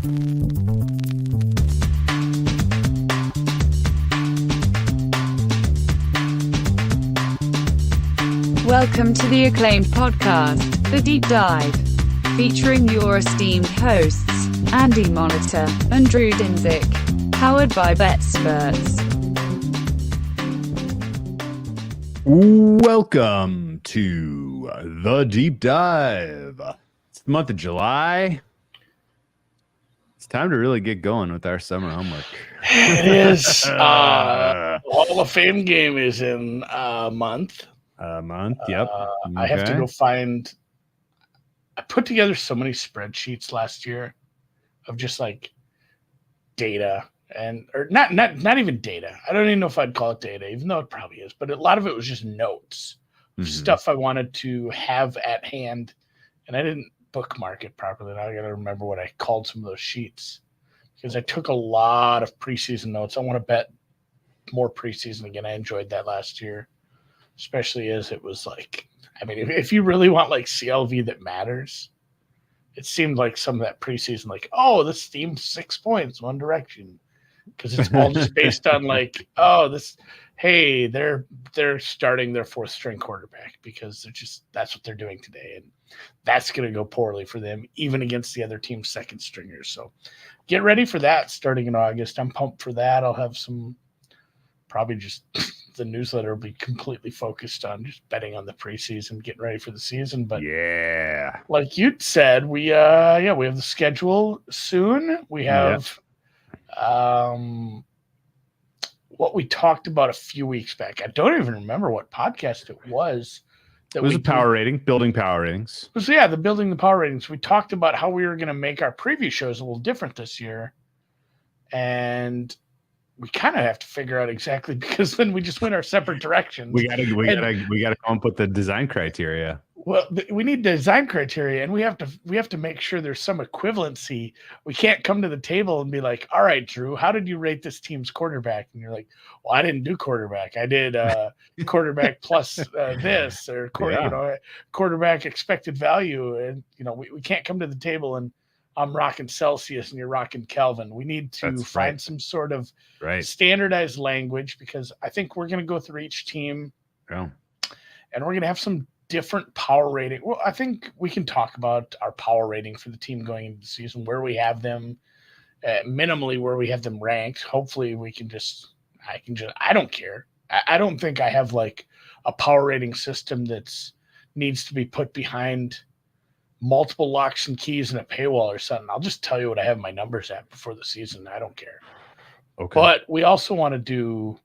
Welcome to the acclaimed podcast, The Deep Dive, featuring your esteemed hosts, Andy Monitor and Drew Dinzik, powered by BetSperts. Welcome to The Deep Dive. It's the month of July. It's time to really get going with our summer homework. It is. The Hall of Fame game is in a month. Yep. I have to go find. I put together so many spreadsheets last year of just like data or not even data. I don't even know if I'd call it data, even though it probably is. But a lot of it was just notes, stuff I wanted to have at hand, and I didn't bookmark it properly. Now I got to remember what I called some of those sheets because I took a lot of preseason notes. I want to bet more preseason again. I enjoyed that last year, especially as it was like, I mean, if you really want like CLV that matters, it seemed like some of that preseason, like, oh, this team's 6 points, one direction. Because it's all just based on like, oh, they're starting their fourth string quarterback because that's what they're doing today. And that's going to go poorly for them, even against the other team's second stringers. So get ready for that starting in August. I'm pumped for that. I'll have probably just the newsletter will be completely focused on just betting on the preseason, getting ready for the season. But yeah, like you said, we have the schedule soon. We have what we talked about a few weeks back. I don't even remember what podcast it was. It was building power ratings. So the building the power ratings. We talked about how we were going to make our preview shows a little different this year, and we kind of have to figure out exactly, because then we just went our separate directions. We gotta come up with the design criteria. Well, we need design criteria, and we have to make sure there's some equivalency. We can't come to the table and be like, all right, Drew, how did you rate this team's quarterback? And you're like, well, I didn't do quarterback. I did quarterback plus this, or quarterback expected value. And, we can't come to the table and I'm rocking Celsius and you're rocking Kelvin. We need to find some sort of standardized language, because I think we're going to go through each team and we're going to have some different power rating. Well, I think we can talk about our power rating for the team going into the season, where we have them minimally, where we have them ranked. Hopefully I don't care. I don't think I have like a power rating system needs to be put behind multiple locks and keys and a paywall or something. I'll just tell you what I have my numbers at before the season. I don't care. Okay. But we also want to do,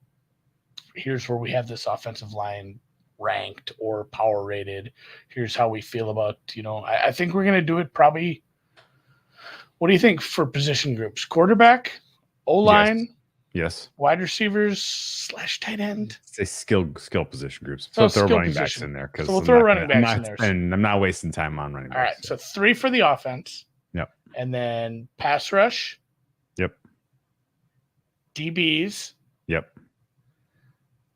here's where we have this offensive line ranked or power rated. Here's how we feel about, I think we're going to do it probably. What do you think for position groups? Quarterback, O-line, yes. Wide receivers / tight end. Say skill position groups. So throw running backs in there, because we'll throw running backs in there. And I'm not wasting time on running backs. All right, so 3 for the offense. Yep. And then pass rush. Yep. DBs. Yep.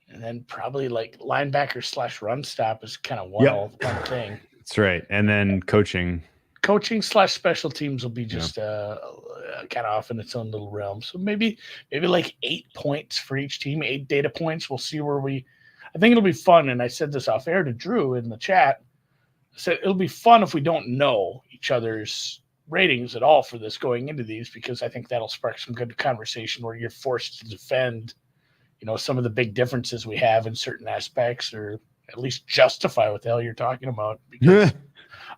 And then probably like linebacker / run stop is kind of one thing. That's right. And then coaching / special teams will be just kind of off in its own little realm. So maybe like 8 points for each team, 8 data points. We'll see I think it'll be fun. And I said this off air to Drew in the chat. I said it'll be fun if we don't know each other's ratings at all for this going into these, because I think that'll spark some good conversation where you're forced to defend some of the big differences we have in certain aspects, or at least justify what the hell you're talking about. Because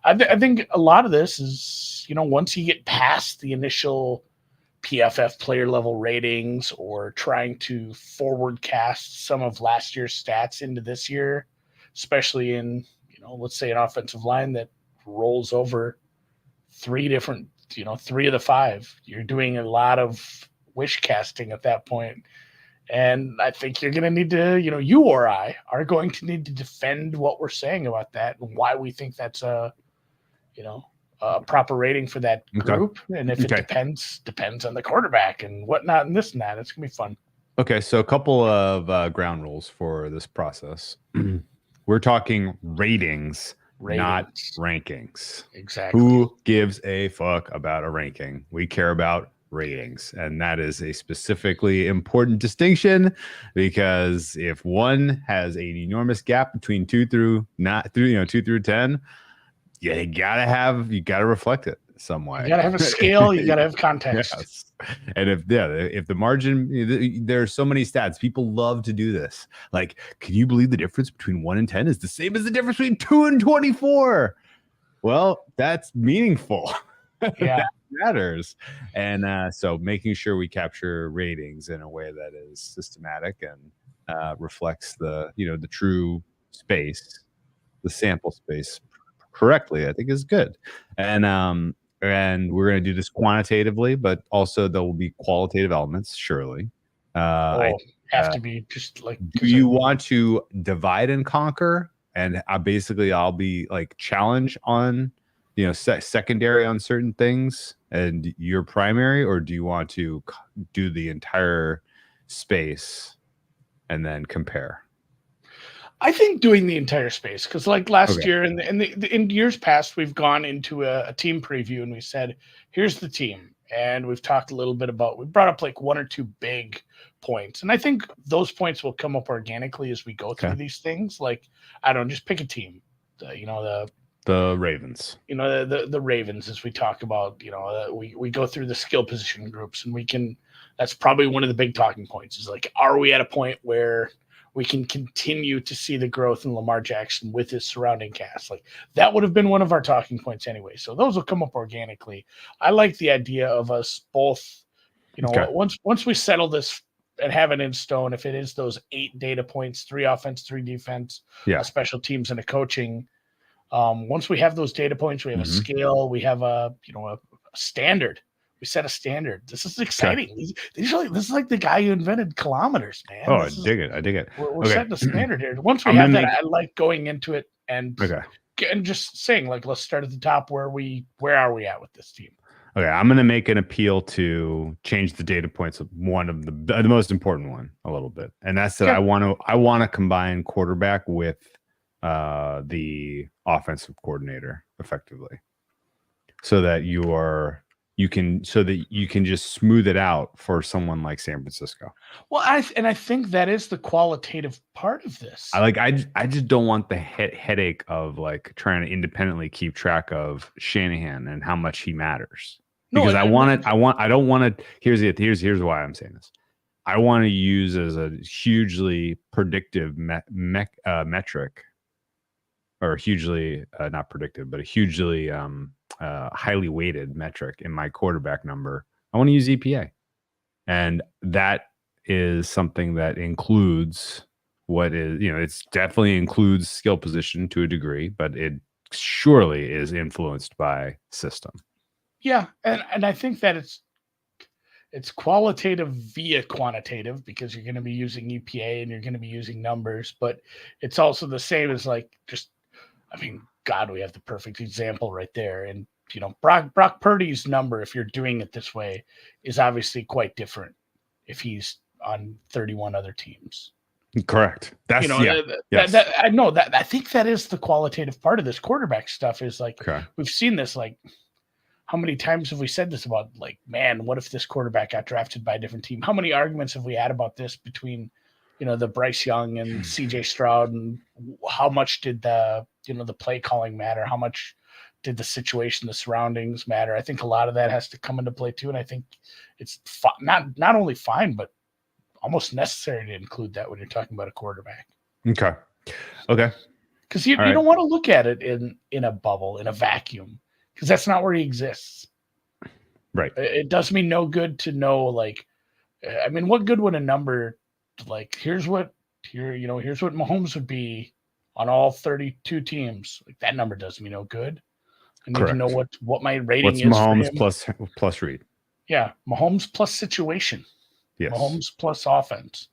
I think a lot of this is, once you get past the initial PFF player level ratings, or trying to forward cast some of last year's stats into this year, especially in, let's say an offensive line that rolls over 3 different, 3 of the 5, you're doing a lot of wish casting at that point. And I think you're going to need to, you or I are going to need to defend what we're saying about that and why we think that's a proper rating for that group. Okay. And if it depends on the quarterback and whatnot and this and that. It's going to be fun. Okay, so a couple of ground rules for this process. We're talking ratings, not Ratings. rankings. Exactly. Who gives a fuck about a ranking? We care about ratings, and that is a specifically important distinction, because if one has an enormous gap between 2 through 10, you gotta reflect it some way. You got to have a scale. You got to have context. Yes. And if the margin, there's so many stats. People love to do this. Like, can you believe the difference between 1 and 10 is the same as the difference between 2 and 24? Well, that's meaningful. Yeah. That matters. And so making sure we capture ratings in a way that is systematic and reflects the true space, the sample space correctly, I think is good. And we're going to do this quantitatively, but also there will be qualitative elements, surely. Have to be just like. Do you want to divide and conquer? And I'll be like challenge on, secondary on certain things and your primary, or do you want to do the entire space and then compare? I think doing the entire space, because like last year and in years past, we've gone into a team preview and we said, here's the team. And we've talked a little bit about, we brought up like 1 or 2 big points. And I think those points will come up organically as we go through these things. Like, I don't know, just pick a team, the Ravens, the Ravens, as we talk about, we go through the skill position groups, and that's probably one of the big talking points is like, are we at a point where we can continue to see the growth in Lamar Jackson with his surrounding cast? Like, that would have been one of our talking points anyway. So those will come up organically. I like the idea of us both, once we settle this and have it in stone, if it is those 8 data points, 3 offense, 3 defense, special teams, and a coaching. Once we have those data points, we have a scale, we have a standard. We set a standard. This is exciting. This is like the guy who invented kilometers, man. Oh, I dig it. We're setting the standard here. Once we have that, I like going into it and just saying, like, let's start at the top. Where are we at with this team? Okay, I'm going to make an appeal to change the data points of one of the most important one a little bit, and that's that I want to combine quarterback with the offensive coordinator effectively, so that you can just smooth it out for someone like San Francisco. Well, I think that is the qualitative part of this. I just don't want the headache of like trying to independently keep track of Shanahan and how much he matters. Because here's why I'm saying this. I want to use as a hugely predictive metric, or hugely not predictive, but a hugely highly weighted metric in my quarterback number. I want to use EPA, and that is something that includes it's definitely includes skill position to a degree, but it surely is influenced by system. Yeah, and I think that it's qualitative via quantitative, because you're going to be using EPA and you're going to be using numbers, but it's also the same as God, we have the perfect example right there. And, Brock Purdy's number, if you're doing it this way, is obviously quite different if he's on 31 other teams. Correct. That's I know that. I think that is the qualitative part of this quarterback stuff is like, we've seen this, like, how many times have we said this about, like, man, what if this quarterback got drafted by a different team? How many arguments have we had about this between, the Bryce Young and CJ Stroud, and how much did the play calling matter? How much did the situation, the surroundings matter? I think a lot of that has to come into play too. And I think it's not only fine, but almost necessary to include that when you're talking about a quarterback. Okay. Because you don't want to look at it in a bubble, in a vacuum, because that's not where he exists. Right. It does me no good to know, like, I mean, what good would a number, like, here's what Mahomes would be on all 32 teams. Like, that number does me no good. I need to know what my rating is. Mahomes plus Reed? Yeah, Mahomes plus situation. Yes. Mahomes plus offense.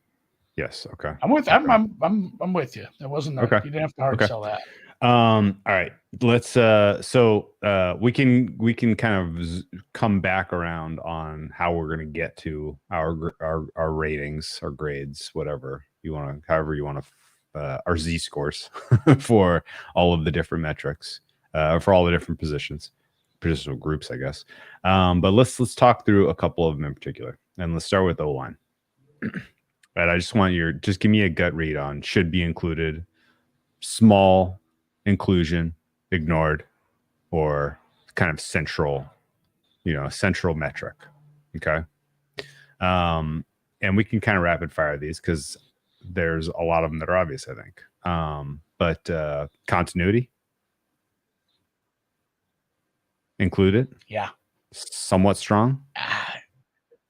Yes. Okay. I'm with with you. It wasn't you didn't have to hard sell that. All right. Let's we can kind of come back around on how we're going to get to our ratings, our grades, however you want to our Z scores for all of the different metrics, for all the different positional groups, I guess. But let's talk through a couple of them in particular, and let's start with O-line. Right, I just want just give me a gut read on should be included, small inclusion, ignored, or kind of central metric. Okay. And we can kind of rapid fire these because there's a lot of them that are obvious, I think. But continuity included. Yeah. Somewhat strong.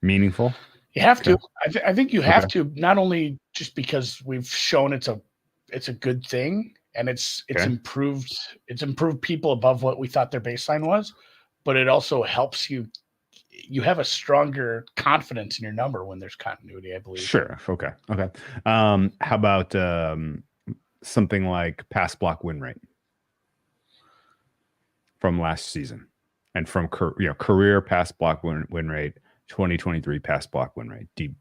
Meaningful. You have to. I think you have to, not only just because we've shown it's a good thing and it's improved people above what we thought their baseline was, but it also helps you have a stronger confidence in your number when there's continuity, I believe. Sure. Okay. How about something like pass block win rate from last season and from career pass block win rate, 2023 pass block win rate? Do you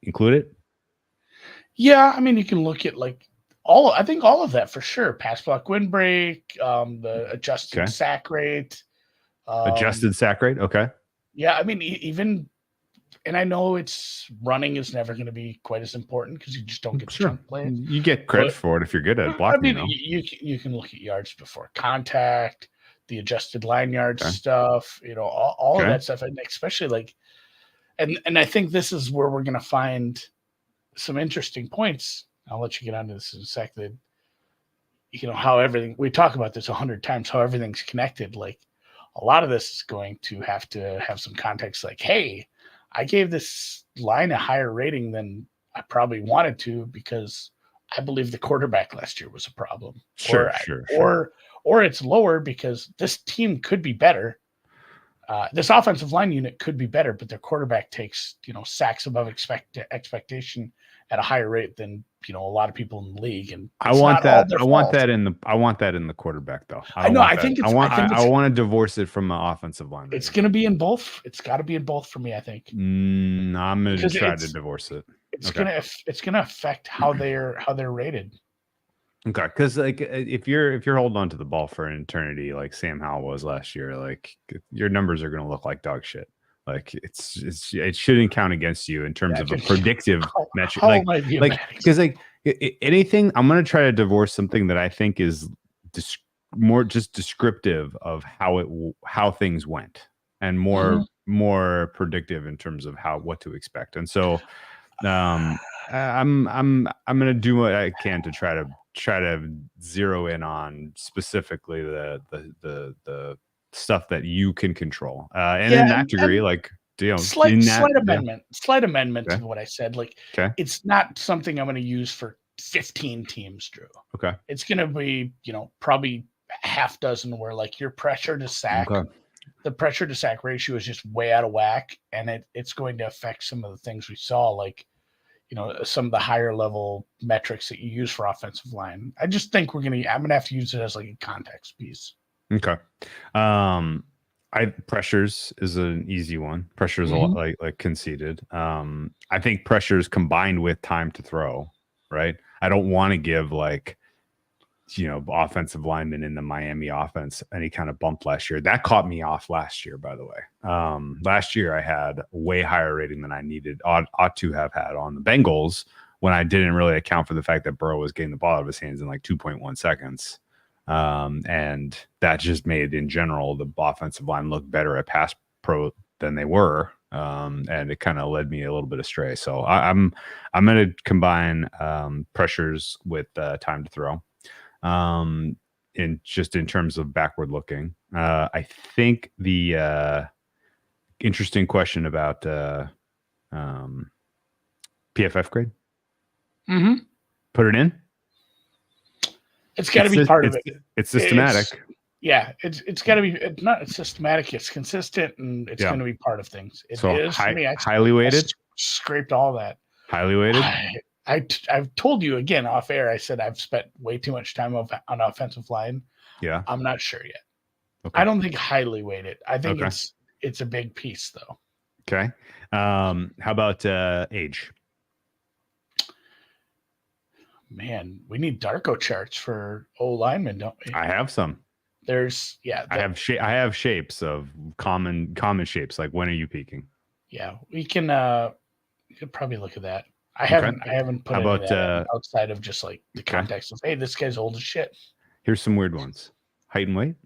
include it? Yeah, I mean, you can look at I think all of that for sure. Pass block win break, the adjusted sack rate. Adjusted sack rate. Okay. Yeah, I mean, even, and I know running is never going to be quite as important because you just don't get the chunk play. You get credit for it if you're good at blocking. I mean, you can look at yards before contact, the adjusted line yard stuff, all of that stuff, and especially and I think this is where we're going to find some interesting points. I'll let you get onto this in a sec. That how everything, we talk about this 100 times, how everything's connected. A lot of this is going to have some context. Hey, I gave this line a higher rating than I probably wanted to because I believe the quarterback last year was a problem. Sure. Or it's lower because this team could be better. This offensive line unit could be better, but their quarterback takes, sacks above expectation at a higher rate than, a lot of people in the league. And I want that in the quarterback though. I want to divorce it from the offensive line. It's going to be in both. It's got to be in both for me, I think. I'm going to try to divorce it. It's going to affect how they're rated. Okay, because if you're holding on to the ball for an eternity, like Sam Howell was last year, your numbers are going to look like dog shit. It shouldn't count against you in terms of a predictive metric. Because anything, I'm going to try to divorce something that I think is more just descriptive of how things went, and more predictive in terms of what to expect. And so, I'm going to do what I can to try to zero in on specifically the stuff that you can control, and in that degree, slight amendment to what I said. It's not something I'm going to use for 15 teams, Drew. Okay, it's going to be probably half dozen where your pressure to sack, the pressure to sack ratio is just way out of whack, and it's going to affect some of the things we saw, some of the higher level metrics that you use for offensive line. I just think I'm going to have to use it as a context piece. Okay. Pressures is an easy one. Pressures a lot like conceded. I think pressures combined with time to throw, right? I don't want to give offensive linemen in the Miami offense any kind of bump last year. That caught me off last year, by the way. Last year I had a way higher rating than I needed, ought to have had on the Bengals, when I didn't really account for the fact that Burrow was getting the ball out of his hands in 2.1 seconds. And that just made, in general, the offensive line look better at pass pro than they were. And it kind of led me a little bit astray. So I'm going to combine pressures with time to throw. In terms of backward looking, I think the interesting question about PFF grade. Put it in. It's got to be part of it. It's systematic. It's got to be. It's not systematic. It's consistent, and it's going to be part of things. It is for me. Highly weighted. Scraped all that. Highly weighted. I've told you again off air. I said I've spent way too much time on offensive line. Yeah, I'm not sure yet. Okay. I don't think highly weighted. I think it's a big piece though. Okay. How about age? Man, we need Darko charts for O linemen, don't we? I have some. There's I have shapes of common shapes. Like, when are you peaking? Yeah, we can you could probably look at that. I haven't put How any of about, that in outside of just like the okay. context of, hey, this guy's old as shit. Here's some weird ones. Height and weight.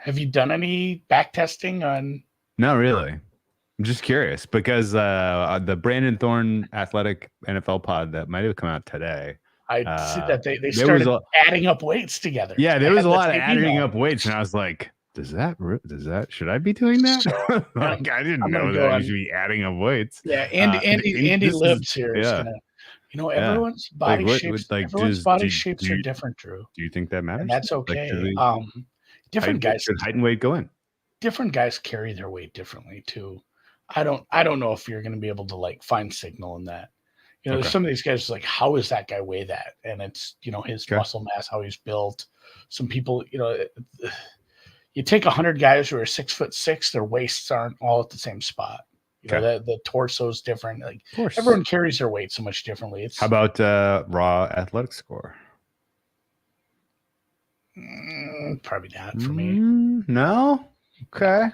Have you done any back testing on? No, really. I'm just curious because the Brandon Thorne Athletic NFL pod that might have come out today. I see that they started adding up weights together. Yeah, there was a lot of adding up weights, and I was like, does that should I be doing that? Like, I didn't know that you should be adding up weights. Yeah, Andy Libs here is gonna, everyone's body shapes. Everyone's body shapes are different, Drew. Do you think that matters? And that's okay. Different guys. Should height and weight go in? Different guys carry their weight differently too. I don't know if you're going to be able to like find signal in that. There's some of these guys like, how is that guy weigh that? And it's his muscle mass, how he's built. Some people, you take 100 guys who are 6'6", their waists aren't all at the same spot. The torso's different. Like, of course, everyone carries their weight so much differently. How about raw athletic score? Probably not for me. No. Okay.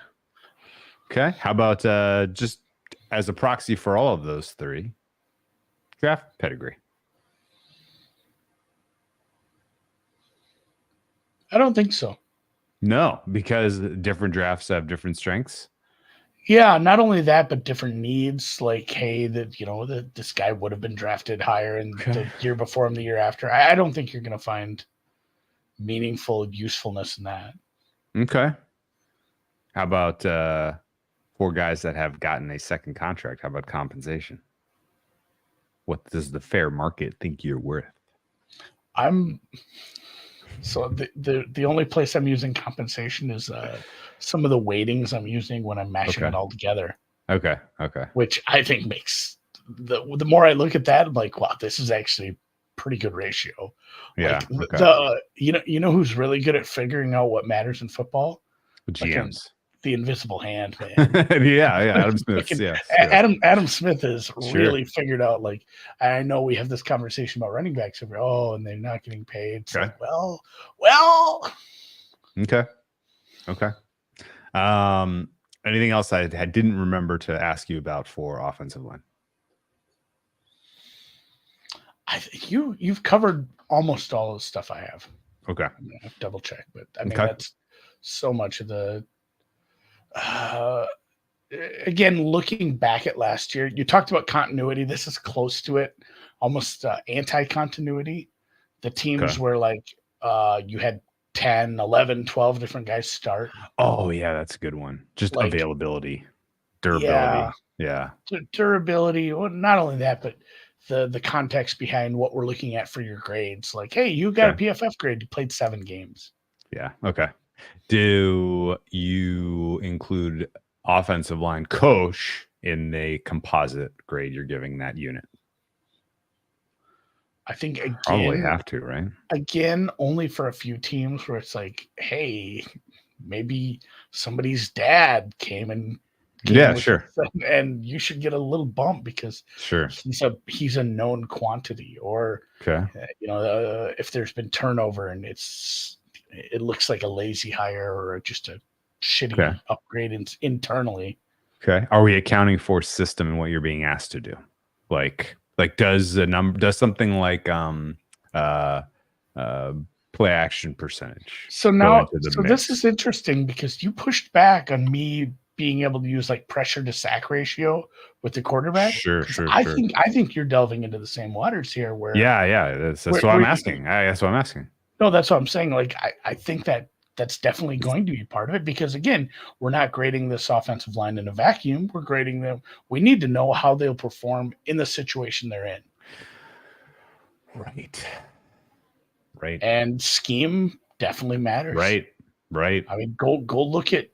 How about just as a proxy for all of those three, draft pedigree? I don't think so. No, because different drafts have different strengths. Yeah, not only that, but different needs. Like, hey, this guy would have been drafted higher in the year before him, the year after. I don't think you're going to find meaningful usefulness in that. Okay. How about for guys that have gotten a second contract? How about compensation? What does the fair market think you're worth? So the only place I'm using compensation is some of the weightings I'm using when I'm mashing it all together. Okay. Which I think makes the more I look at that, I'm like, wow, this is actually pretty good ratio. Yeah. You know who's really good at figuring out what matters in football? GMs. The invisible hand, man. yeah. Adam Smith. Adam Smith has really figured out. Like, I know we have this conversation about running backs and they're not getting paid. It's like, well. Okay. Anything else I didn't remember to ask you about for offensive line? I think you've covered almost all the stuff I have. Okay. I'm gonna have to double check, but I mean that's so much of the. Again, looking back at last year, you talked about continuity. This is close to it, almost anti-continuity. The teams were like, you had 10, 11, 12 different guys start. Oh, yeah, that's a good one. Just like, availability, durability. Yeah. Durability. Well, not only that, but the context behind what we're looking at for your grades. Like, hey, you got a PFF grade. You played 7 games. Yeah. Okay. Do you include offensive line coach in the composite grade you're giving that unit? I think again, probably have to, right? Again, only for a few teams where it's like, hey, maybe somebody's dad came and and you should get a little bump because he's a known quantity, or if there's been turnover and it looks like a lazy hire or just a shitty upgrade internally. Okay. Are we accounting for system and what you're being asked to do? Like does something like play action percentage? So now, this is interesting because you pushed back on me being able to use like pressure to sack ratio with the quarterback. Sure. I think you're delving into the same waters here. Where that's what I'm asking. That's what I'm asking. No, that's what I'm saying. Like I think that's definitely going to be part of it because again, we're not grading this offensive line in a vacuum. We're grading them. We need to know how they'll perform in the situation they're in. Right. And scheme definitely matters. Right. I mean, go look at.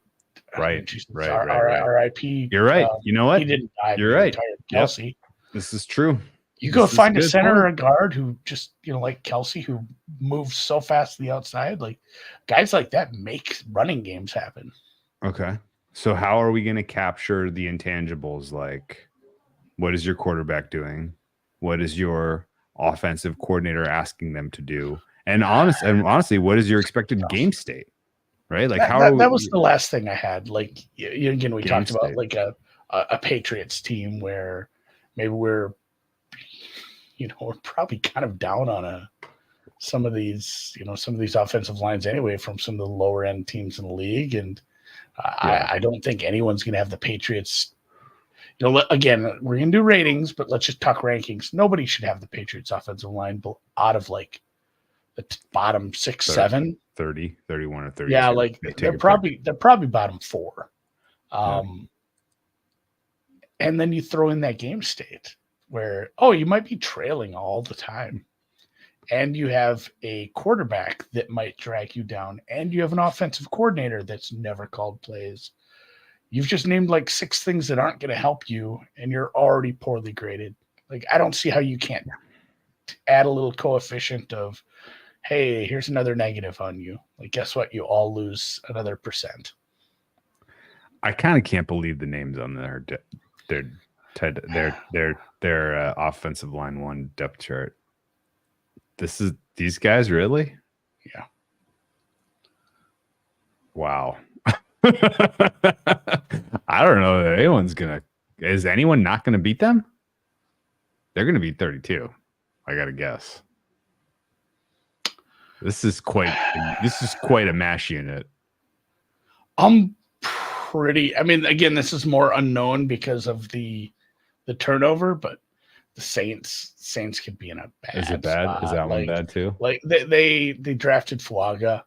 Right. RIP. You're right. You know what? He didn't die. You're right. Kelsey. This is true. You go find a center or a guard who just, like Kelsey, who moves so fast to the outside. Like guys like that make running games happen. Okay. So how are we going to capture the intangibles? Like, what is your quarterback doing? What is your offensive coordinator asking them to do? And honestly, what is your expected game state? Right? Like that was the last thing I had. Like again, we Game talked about state. like a Patriots team where maybe we're probably kind of down on some of these offensive lines anyway from some of the lower end teams in the league, and I don't think anyone's going to have the Patriots. Again, we're going to do ratings, but let's just talk rankings. Nobody should have the Patriots offensive line out of like the bottom 6, 7. 30, 31 or 30. Yeah, like they're probably bottom 4. And then you throw in that game state where, you might be trailing all the time. And you have a quarterback that might drag you down. And you have an offensive coordinator that's never called plays. You've just named like 6 things that aren't going to help you, and you're already poorly graded. Like, I don't see how you can't add a little coefficient of, hey, here's another negative on you. Like, guess what? You all lose another %. I kind of can't believe the names on their offensive line 1 depth chart. These guys, really? Yeah. Wow. I don't know that anyone's is anyone not gonna beat them? They're gonna beat 32. I gotta guess. This is quite a mash unit. I mean, again, this is more unknown because of the turnover, but the Saints could be in a bad. Is it bad? Spot. Is that one bad too? Like they drafted Fuaga,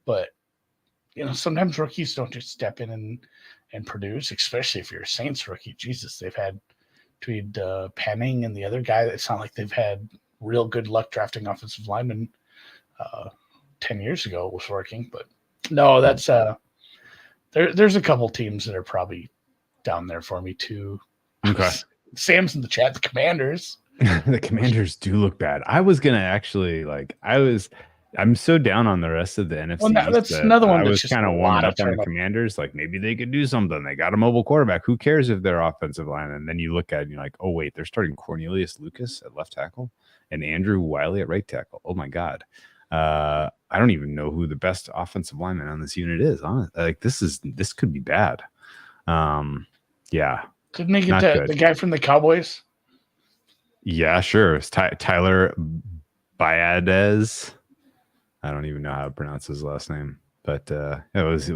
but sometimes rookies don't just step in and produce, especially if you're a Saints rookie. Jesus, they've had between Penning and the other guy, it's not like they've had real good luck drafting offensive linemen. 10 years ago it was working, but no, that's there's a couple teams that are probably down there for me too. Okay. Sam's in the chat. The Commanders. The Commanders do look bad. I was gonna actually I'm so down on the rest of the NFC. Well, that's another one. I was kind of warmed up on the Commanders. Like, maybe they could do something. They got a mobile quarterback. Who cares if they're offensive line? And then you look at it and you're like, oh wait, they're starting Cornelius Lucas at left tackle and Andrew Wiley at right tackle. Oh my God. I don't even know who the best offensive lineman on this unit is. Like, this could be bad. Yeah. Didn't they get the guy from the Cowboys? Yeah, sure. It's Tyler Biadasz. I don't even know how to pronounce his last name, but it was he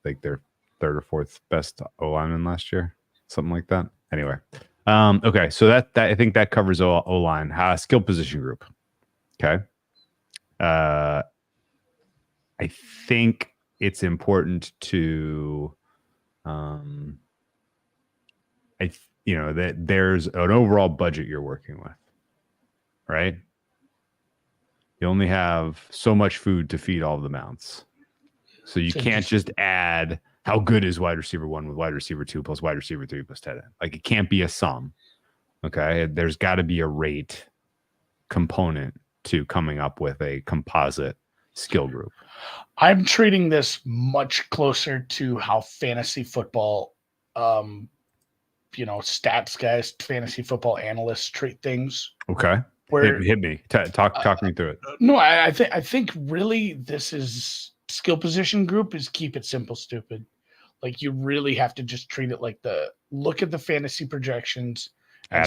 like their 3rd or 4th best O-lineman last year, something like that. Anyway, okay, so that I think that covers O-line. Skill position group. Okay. I think it's important to that there's an overall budget you're working with, right? You only have so much food to feed all of the mouths. So you can't just add how good is wide receiver 1 with wide receiver 2 plus wide receiver 3 plus tight end. Like, it can't be a sum. Okay. There's got to be a rate component to coming up with a composite skill group. I'm treating this much closer to how fantasy football, stats guys, fantasy football analysts treat things. Okay. Where hit me. Talk me through it. No, I think really this is skill position group is keep it simple, stupid. Like, you really have to just treat it like look at the fantasy projections and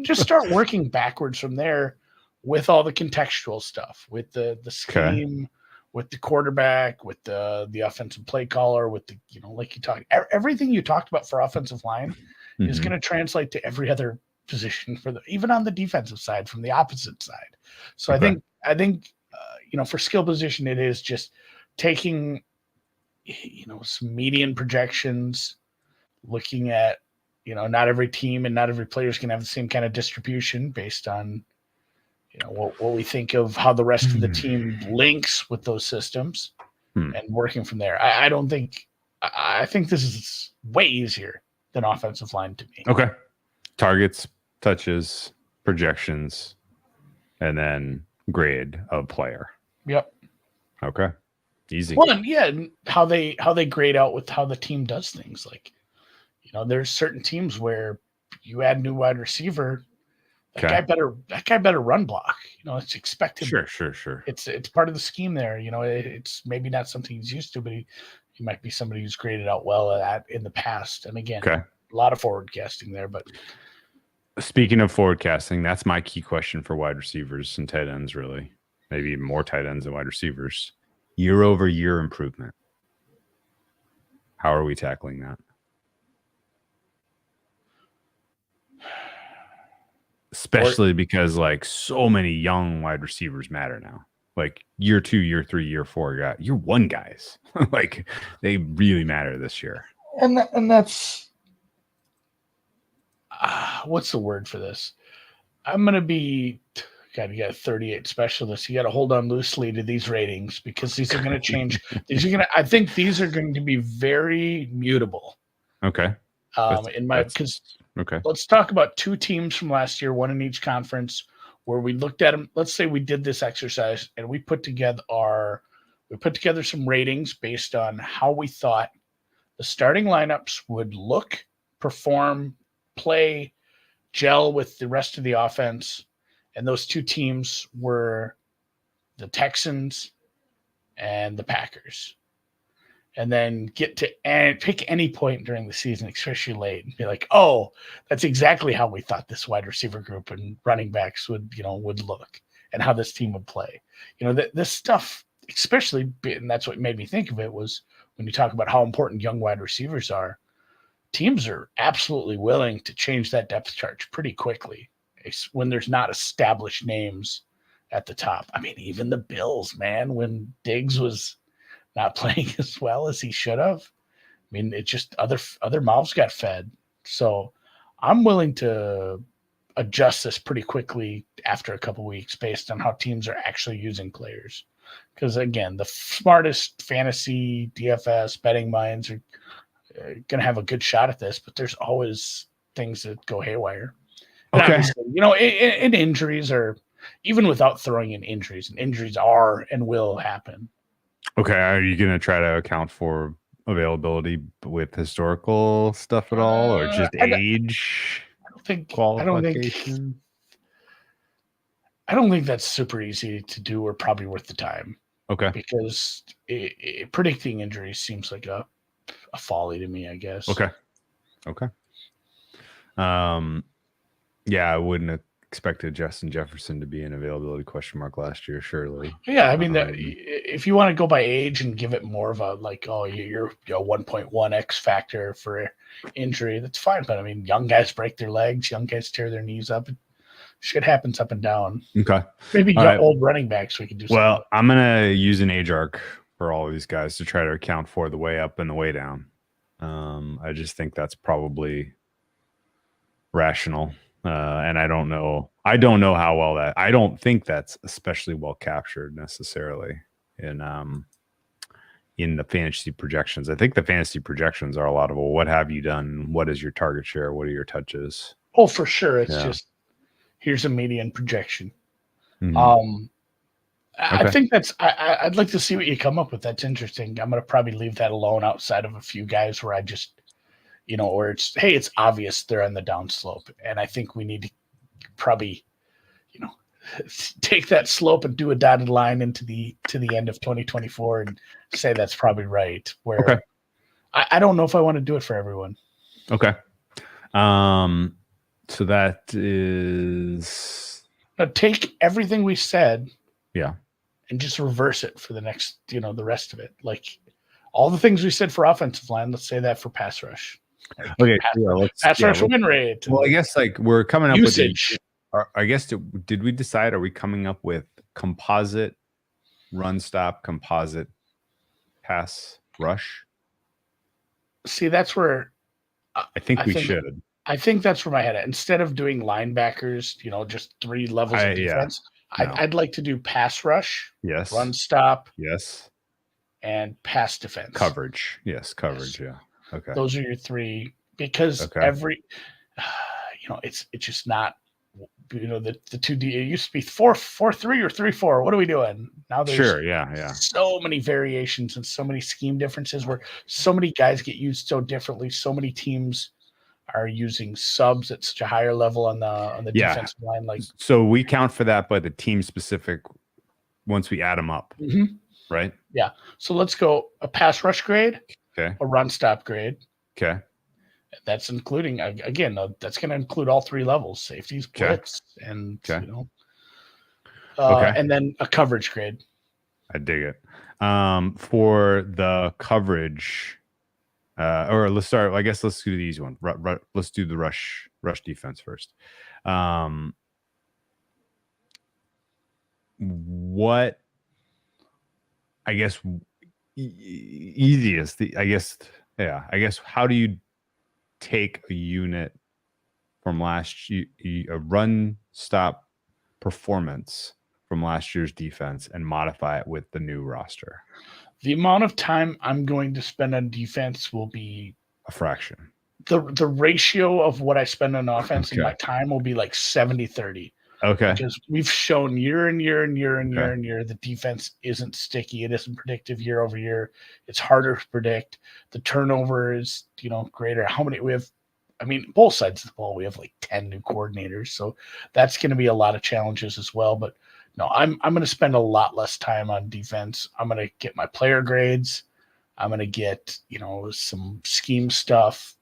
just start working backwards from there with all the contextual stuff, with the scheme, with the quarterback, with the offensive play caller, with the like you talked, everything you talked about for offensive line is going to translate to every other position even on the defensive side from the opposite side. So I think for skill position, it is just taking some median projections, looking at not every team and not every player is going to have the same kind of distribution based on what we think of how the rest of the team links with those systems and working from there. I think this is way easier than offensive line to me. Okay. Targets, touches, projections, and then grade of player. Yep. Okay. Easy. Well, and yeah, how they grade out with how the team does things. Like, there's certain teams where you add new wide receiver That guy better run block. It's expected. Sure. It's part of the scheme there. It's maybe not something he's used to, but he might be somebody who's graded out well at in the past. And again, a lot of forward casting there. But speaking of forward casting, that's my key question for wide receivers and tight ends, really. Maybe even more tight ends than wide receivers. Year-over-year improvement. How are we tackling that? Especially because so many young wide receivers matter now. Year 2, year 3, year 4, year 1 guys. They really matter this year. And that's what's the word for this? I'm gonna be God, you got 38 specialists. You got to hold on loosely to these ratings because these are going to change. I think these are going to be very mutable. Okay. Okay. Let's talk about 2 teams from last year, one in each conference, where we looked at them. Let's say we did this exercise and we put together some ratings based on how we thought the starting lineups would look, perform, play, gel with the rest of the offense. And those 2 teams were the Texans and the Packers. And then get to pick any point during the season, especially late, and be like, oh, that's exactly how we thought this wide receiver group and running backs would look and how this team would play. This stuff, especially, and that's what made me think of it, was when you talk about how important young wide receivers are, teams are absolutely willing to change that depth chart pretty quickly when there's not established names at the top. I mean, even the Bills, man, when Diggs was not playing as well as he should have, I mean, it just other mouths got fed. So I'm willing to adjust this pretty quickly after a couple weeks based on how teams are actually using players. Because again, the smartest fantasy DFS betting minds are going to have a good shot at this, but there's always things that go haywire. Okay. And injuries are, even without throwing in injuries, and injuries are and will happen. Okay. Are you going to try to account for availability with historical stuff at all, or just age? Qualification? I don't think that's super easy to do or probably worth the time. Okay. Because predicting injuries seems like a folly to me, I guess. Okay. Yeah, I wouldn't have expected Justin Jefferson to be an availability question mark last year, surely. Yeah, I mean, if you want to go by age and give it more of a you're 1.1 X factor for injury, that's fine. But I mean, young guys break their legs, young guys tear their knees up. Shit happens up and down. Okay. Maybe old running backs we can do something. Well, I'm going to use an age arc for all of these guys to try to account for the way up and the way down. I just think that's probably rational. And I don't know how well I don't think that's especially well captured necessarily in the fantasy projections. I think the fantasy projections are a lot of, well, what have you done? What is your target share? What are your touches? Oh, for sure. It's just, here's a median projection. Mm-hmm. Okay. I think I'd like to see what you come up with. That's interesting. I'm going to probably leave that alone outside of a few guys where I just, where it's obvious they're on the downslope. And I think we need to probably, take that slope and do a dotted line to the end of 2024 and say that's probably right. Where I don't know if I want to do it for everyone. Okay. So that is. Now take everything we said. Yeah. And just reverse it for the next, the rest of it. Like all the things we said for offensive line, let's say that for pass rush. Okay. Pass rush win rate. Well, I guess we're coming up usage. With I guess did we decide? Are we coming up with composite run stop, composite pass rush? See, that's where I think we should. I think that's where my head at. Instead of doing linebackers, just 3 levels of defense. Yeah. I'd like to do pass rush, yes, run stop, yes, and pass defense. Coverage, yes, coverage, yes. Yeah. Okay. Those are your 3 because every, it's just not, the 2D. It used to be 4-4-3 or 3-4. What are we doing now? There's so many variations and so many scheme differences where so many guys get used so differently. So many teams are using subs at such a higher level on the Yeah. defensive line. Like, So we count for that by the team specific once we add them up, Mhm. right? Yeah. So let's go a pass rush grade, Okay. a run stop grade. Okay. That's including, again, that's going to include all three levels: safeties, Okay. blitz, and Okay. okay, and then a coverage grade. I dig it. For the coverage, or let's start. I guess let's do the easy one. Let's do the rush defense first. What? I guess easiest. I guess. How do you take a unit from last year, a run stop performance from last year's defense, and modify it with the new roster? The amount of time I'm going to spend on defense will be A fraction. the ratio of what I spend on offense and Okay. my time will be like 70-30. Okay. Because we've shown year and year the defense isn't sticky. It isn't predictive year over year. It's harder to predict. The turnover is, greater. How many we have? I mean, both sides of the ball, we have like 10 new coordinators. So that's going to be a lot of challenges as well. But no, I'm going to spend a lot less time on defense. I'm going to get my player grades. I'm going to get, some scheme stuff.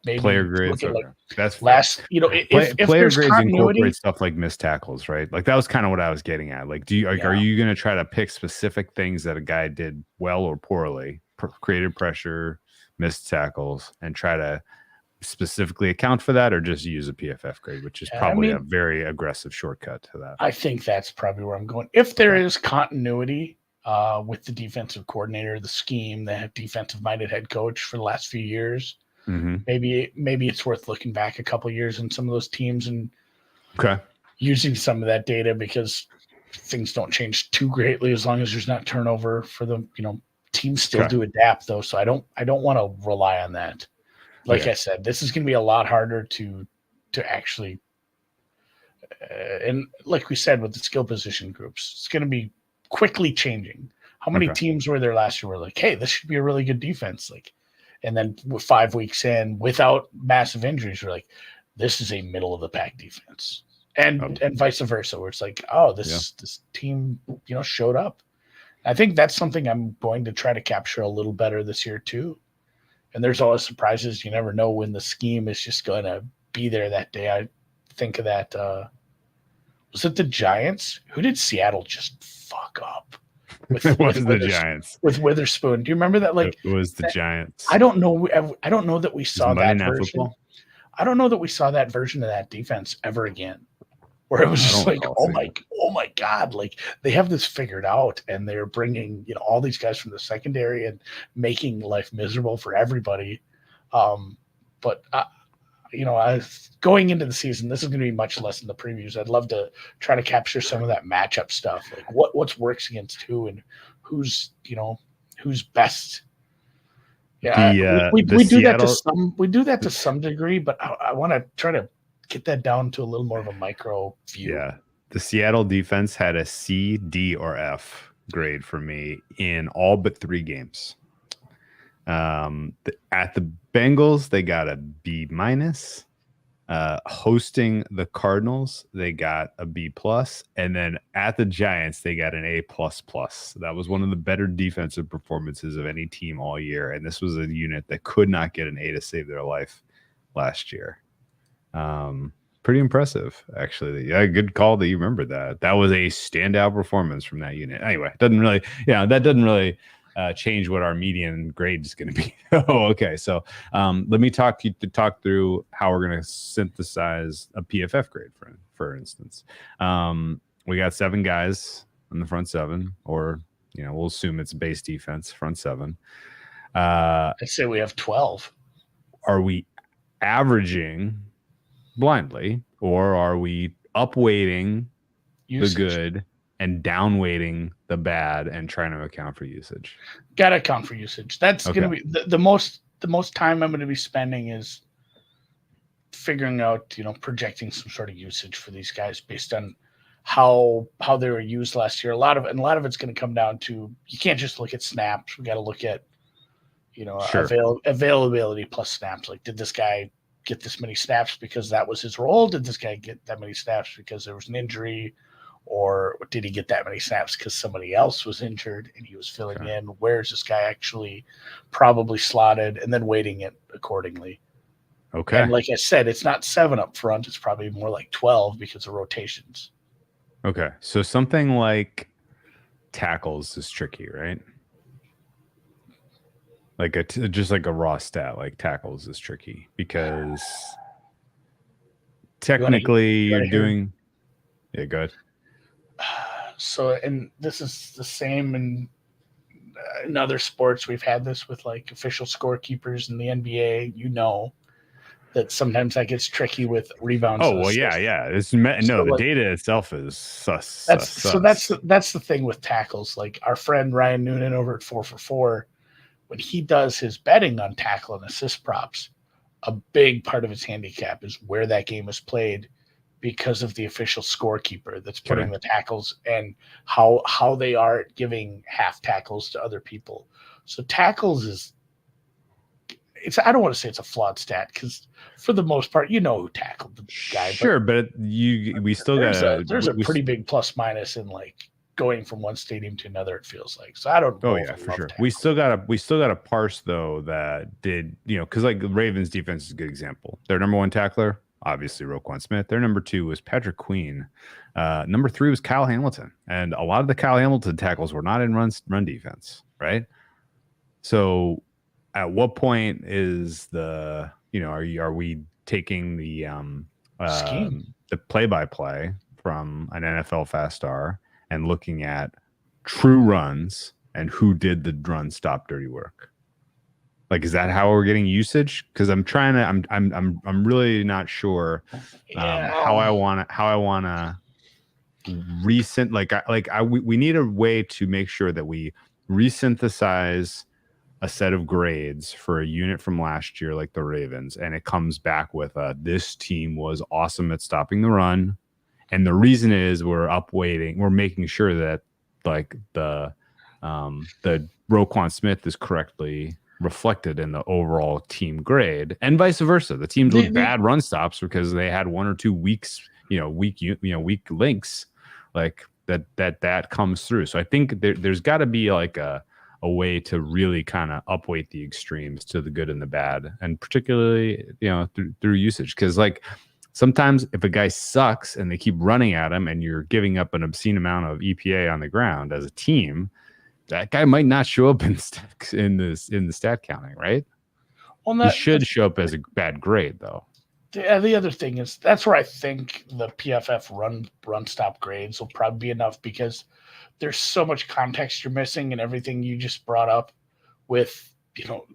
Maybe Player grades. look at, Okay. That's last, if player there's grades continuity, incorporate stuff like missed tackles, right? Like that was kind of what I was getting at. Like, are you going to try to pick specific things that a guy did well or poorly, created pressure, missed tackles, and try to specifically account for that, or just use a PFF grade, which is probably a very aggressive shortcut to that? I think that's probably where I'm going. If there is continuity with the defensive coordinator, the scheme, the defensive-minded head coach for the last few years, maybe it's worth looking back a couple years in some of those teams and using some of that data, because things don't change too greatly as long as there's not turnover for them. Teams still do adapt though, so I don't want to rely on that. Like I said, this is going to be a lot harder to actually, and like we said with the skill position groups, it's going to be quickly changing. How many teams were there last year were like, hey, this should be a really good defense, like, and then 5 weeks in without massive injuries, we're like, this is a middle of the pack defense, and vice versa, where it's like, oh, this team showed up. I think that's something I'm going to try to capture a little better this year too. And there's always surprises. You never know when the scheme is just going to be there that day. I think of that. Was it the Giants? Who did Seattle just fuck up? It was the Giants. With Witherspoon. Do you remember that? Like, it was the Giants. I don't know that we saw that version. Football? I don't know that we saw that version of that defense ever again. Where it was just like, oh my God, like they have this figured out, and they're bringing all these guys from the secondary and making life miserable for everybody. But going into the season, this is going to be much less than the previews. I'd love to try to capture some of that matchup stuff, like what works against who and who's best. Yeah, we do Seattle... that to some degree, but I want to try to get that down to a little more of a micro view. Yeah. The Seattle defense had a C, D, or F grade for me in all but 3 games. At the Bengals, they got a B minus. Hosting the Cardinals, they got a B plus, and then at the Giants, they got an A plus plus. That was one of the better defensive performances of any team all year, and this was a unit that could not get an A to save their life last year. Pretty impressive, actually. Yeah, good call that you remember that. That was a standout performance from that unit. Anyway, that doesn't really change what our median grade is going to be. Okay, so let me talk through how we're going to synthesize a PFF grade, for instance. We got 7 guys in the front 7, or we'll assume it's base defense front 7. I'd say we have 12. Are we averaging blindly, or are we upweighting the good and downweighting the bad and trying to account for usage? Gotta account for usage. That's going to be the most time I'm going to be spending is figuring out, projecting some sort of usage for these guys based on how they were used last year. A lot of it's going to come down to, you can't just look at snaps. We got to look at, availability plus snaps. Like, did this guy get this many snaps because that was his role? Did this guy get that many snaps because there was an injury? Or did he get that many snaps because somebody else was injured and he was filling in? Where's this guy actually probably slotted, and then weighting it accordingly? Okay. And like I said, it's not 7 up front. It's probably more like 12 because of rotations. Okay. So something like tackles is tricky, right? Like just like a raw stat, like tackles is tricky because technically you're doing. Yeah, go ahead. So, and this is the same in other sports. We've had this with like official scorekeepers in the NBA. You know that sometimes that gets tricky with rebounds. Oh well, yeah. It's the data itself is sus. So that's the thing with tackles. Like our friend Ryan Noonan over at 4for4, when he does his betting on tackle and assist props, a big part of his handicap is where that game is played, because of the official scorekeeper that's putting the tackles and how they are giving half tackles to other people. So tackles I don't want to say it's a flawed stat, because for the most part, you know who tackled the guy. Sure, but we still got there's a pretty big plus minus in like going from one stadium to another, it feels like. So I don't know. Oh yeah, for sure. Tackle. We still gotta parse though that did, because like the Ravens defense is a good example. Their number 1 tackler, obviously Roquan Smith. Their number 2 was Patrick Queen. Number 3 was Kyle Hamilton. And a lot of the Kyle Hamilton tackles were not in run defense, right? So at what point is the, are we taking the play-by-play from an NFL fast star and looking at true runs and who did the run stop dirty work? Like, is that how we're getting usage? Because I'm really not sure how I wanna recent we need a way to make sure that we resynthesize a set of grades for a unit from last year, like the Ravens, and it comes back with this team was awesome at stopping the run, and the reason is we're making sure that like the Roquan Smith is correctly reflected in the overall team grade, and vice versa. The teams with bad run stops because they had 1 or 2 weeks, weak links, like that comes through. So I think there's got to be like a way to really kind of upweight the extremes to the good and the bad, and particularly through usage, because like sometimes if a guy sucks and they keep running at him and you're giving up an obscene amount of EPA on the ground as a team, that guy might not show up in the stat counting, right? Well, he should show up as a bad grade, though. The other thing is that's where I think the PFF run stop grades will probably be enough, because there's so much context you're missing and everything you just brought up with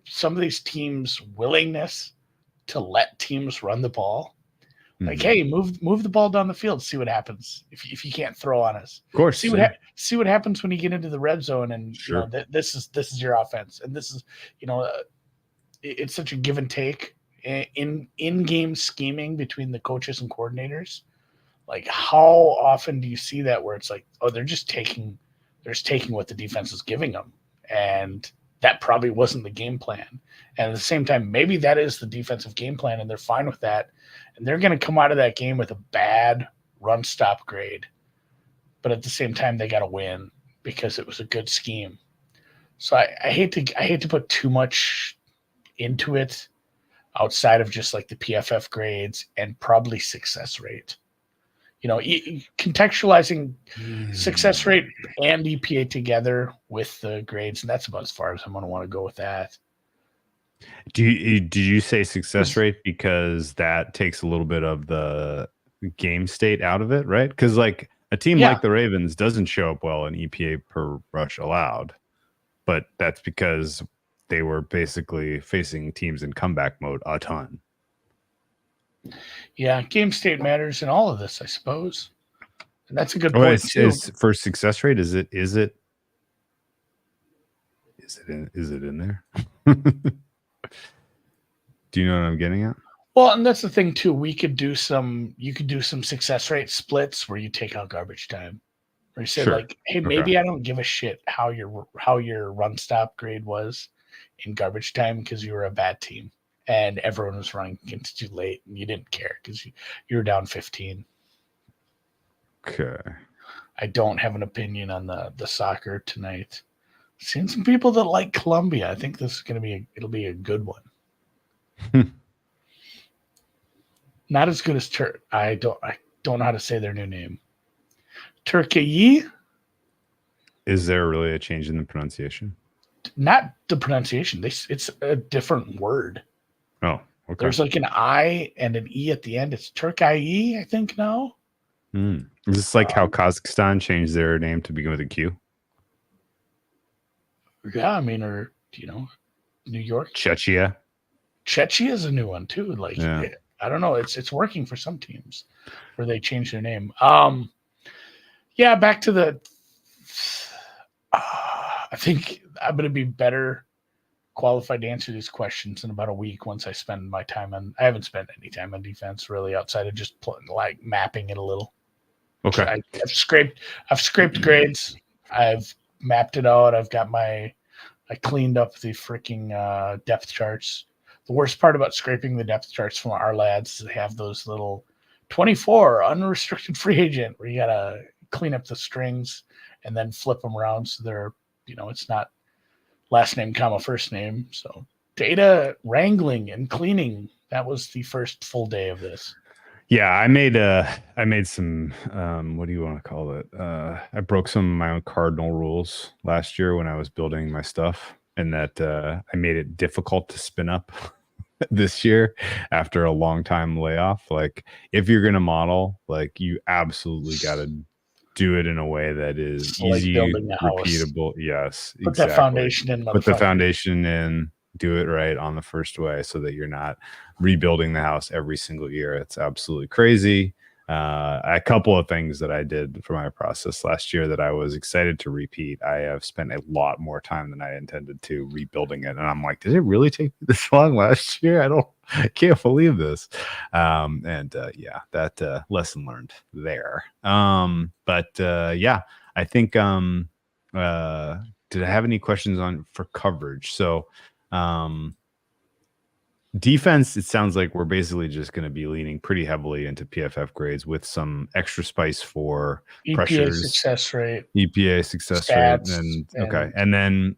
some of these teams' willingness to let teams run the ball. Like, hey, move the ball down the field, see what happens if you can't throw on us. Of course, see what happens when you get into the red zone, and sure. This is your offense, and this is it's such a give and take in game scheming between the coaches and coordinators. Like, how often do you see that where it's like, oh, they're taking what the defense is giving them, and that probably wasn't the game plan. And at the same time, maybe that is the defensive game plan, and they're fine with that. And they're going to come out of that game with a bad run stop grade. But at the same time, they got to win because it was a good scheme. So I hate to put too much into it outside of just like the PFF grades and probably success rate. Contextualizing success rate and EPA together with the grades, and that's about as far as I'm going to want to go with that. Did you say success rate because that takes a little bit of the game state out of it, right? Because like a team like the Ravens doesn't show up well in EPA per rush allowed, but that's because they were basically facing teams in comeback mode a ton. Yeah, game state matters in all of this, I suppose. And that's a good point. For success rate, is it in there? Do you know what I'm getting at? Well, and that's the thing too. You could do some success rate splits where you take out garbage time. Where you say like, hey, maybe I don't give a shit how your run stop grade was in garbage time because you were a bad team. and everyone was running against you late, and you didn't care because you were down 15. Okay. I don't have an opinion on the soccer tonight. Seen some people that like Colombia. I think this is going to be it'll be a good one. Not as good as I don't know how to say their new name. Turkey. Is there really a change in the pronunciation? Not the pronunciation. It's a different word. Oh, okay. There's like an I and an E at the end. It's Turkey, I think now. Is this like how Kazakhstan changed their name to begin with a Q? Yeah, I mean, or New York. Czechia. Czechia is a new one too. Like, Yeah. I don't know. It's working for some teams where they change their name. Yeah, back to the. I think I'm going to be better qualified to answer these questions in about a week once I spend my time on. I haven't spent any time on defense really outside of just like mapping it a little. Okay. I've scraped grades. I've mapped it out. I cleaned up the freaking depth charts. The worst part about scraping the depth charts from our lads is they have those little 24 unrestricted free agent where you gotta clean up the strings and then flip them around so they're it's not last name comma first name. So data wrangling and cleaning, that was the first full day of this. Yeah, I made some what do you want to call it? I broke some of my own cardinal rules last year when I was building my stuff, and that I made it difficult to spin up this year after a long time layoff. Like, if you're gonna model, like, you absolutely got to do it in a way that is easy, repeatable. Yes, put that foundation in. Put the foundation in. Do it right on the first way so that you're not rebuilding the house every single year. It's absolutely crazy. A couple of things that I did for my process last year that I was excited to repeat. I have spent a lot more time than I intended to rebuilding it. And I'm like, did it really take this long last year? I can't believe this. Yeah, that lesson learned there. Yeah, I think, did I have any questions for coverage? So, defense, it sounds like we're basically just going to be leaning pretty heavily into PFF grades with some extra spice for EPA pressures, success rate, stats, rate, okay. And then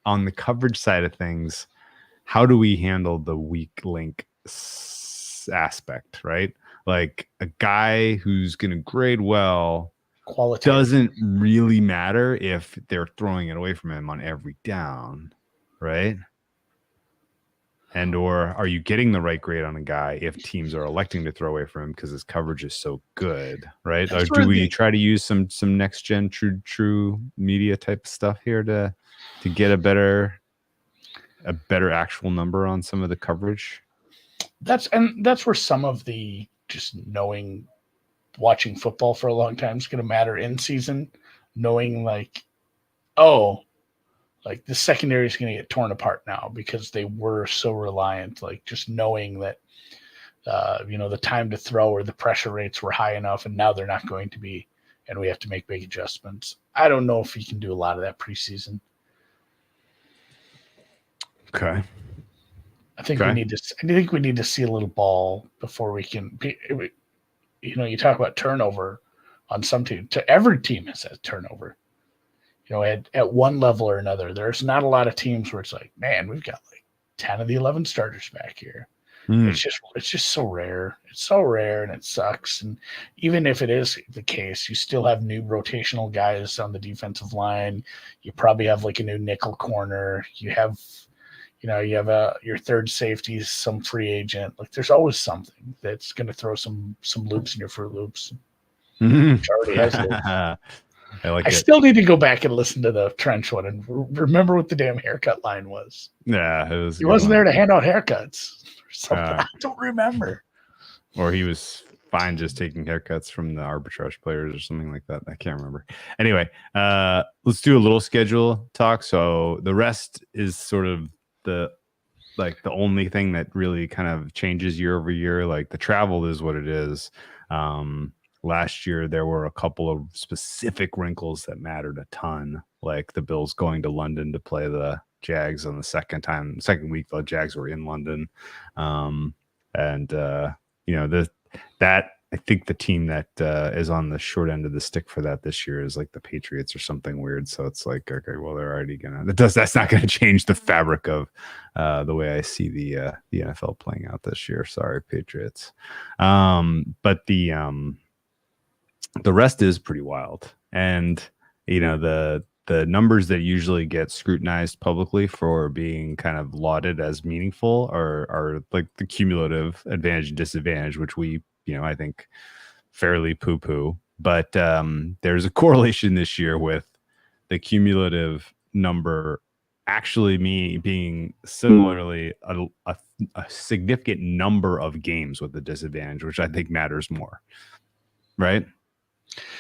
on the coverage side of things, how do we handle the weak link aspect, right? Like, a guy who's going to grade well doesn't really matter if they're throwing it away from him on every down, right? And or are you getting the right grade on a guy if teams are electing to throw away from him because his coverage is so good, right? Or do we try to use some next gen true media type stuff here to get a better actual number on some of the coverage? That's where some of the just knowing, watching football for a long time is going to matter in season, knowing like, like the secondary is going to get torn apart now because they were so reliant, like just knowing that, the time to throw or the pressure rates were high enough and now they're not going to be, and we have to make big adjustments. I don't know if we can do a lot of that preseason. Okay. I think we need to see a little ball before we can you talk about turnover on some team. Every team has a turnover. At one level or another, there's not a lot of teams where it's like, man, we've got like 10 of the 11 starters back here. It's just so rare. It's so rare and it sucks. And even if it is the case, you still have new rotational guys on the defensive line. You probably have like a new nickel corner. You have, your third safety, some free agent. Like, there's always something that's going to throw some loops in your Fruit Loops. Which already has loops. I still need to go back and listen to the trench one and remember what the damn haircut line was. Yeah, he wasn't there to hand out haircuts or something. I don't remember. Or he was fine just taking haircuts from the arbitrage players or something like that. I can't remember. Anyway, let's do a little schedule talk. So the rest is sort of the only thing that really kind of changes year over year. Like, the travel is what it is. Last year, there were a couple of specific wrinkles that mattered a ton, like the Bills going to London to play the Jags on the second week. The Jags were in London, and that I think the team that is on the short end of the stick for that this year is like the Patriots or something weird. So it's like, okay, well, they're already that's not gonna change the fabric of the way I see the NFL playing out this year. Sorry, Patriots. But the rest is pretty wild, and the numbers that usually get scrutinized publicly for being kind of lauded as meaningful are like the cumulative advantage and disadvantage, which we, I think fairly poo-poo. But there's a correlation this year with the cumulative number actually being similarly a significant number of games with the disadvantage, which I think matters more. Right?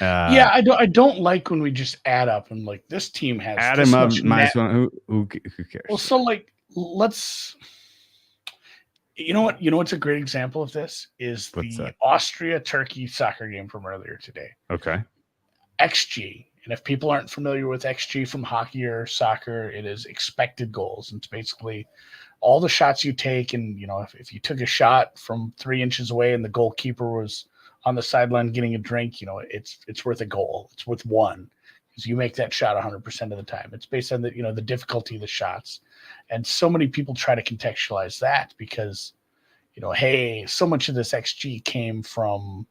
Yeah, I don't like when we just add up and like this team has add them up. Who cares? Well, so like let's. You know what's a great example of this is the Austria-Turkey soccer game from earlier today. Okay. XG. And if people aren't familiar with XG from hockey or soccer, it is expected goals. And it's basically all the shots you take. And, if you took a shot from 3 inches away and the goalkeeper was on the sideline getting a drink, it's worth a goal. It's worth 1 because you make that shot 100% of the time. It's based on the difficulty of the shots. And so many people try to contextualize that because, hey, so much of this XG came from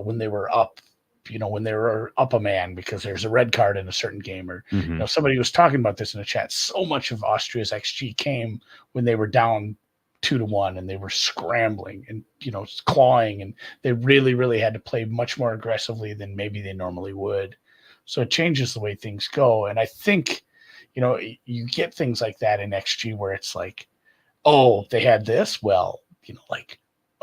when they were up, when they were up a man because there's a red card in a certain game. Or, somebody was talking about this in the chat. So much of Austria's XG came when they were down 2-1 and they were scrambling and, clawing. And they really, really had to play much more aggressively than maybe they normally would. So it changes the way things go. And I think, you get things like that in XG where it's like, oh, they had this. Well,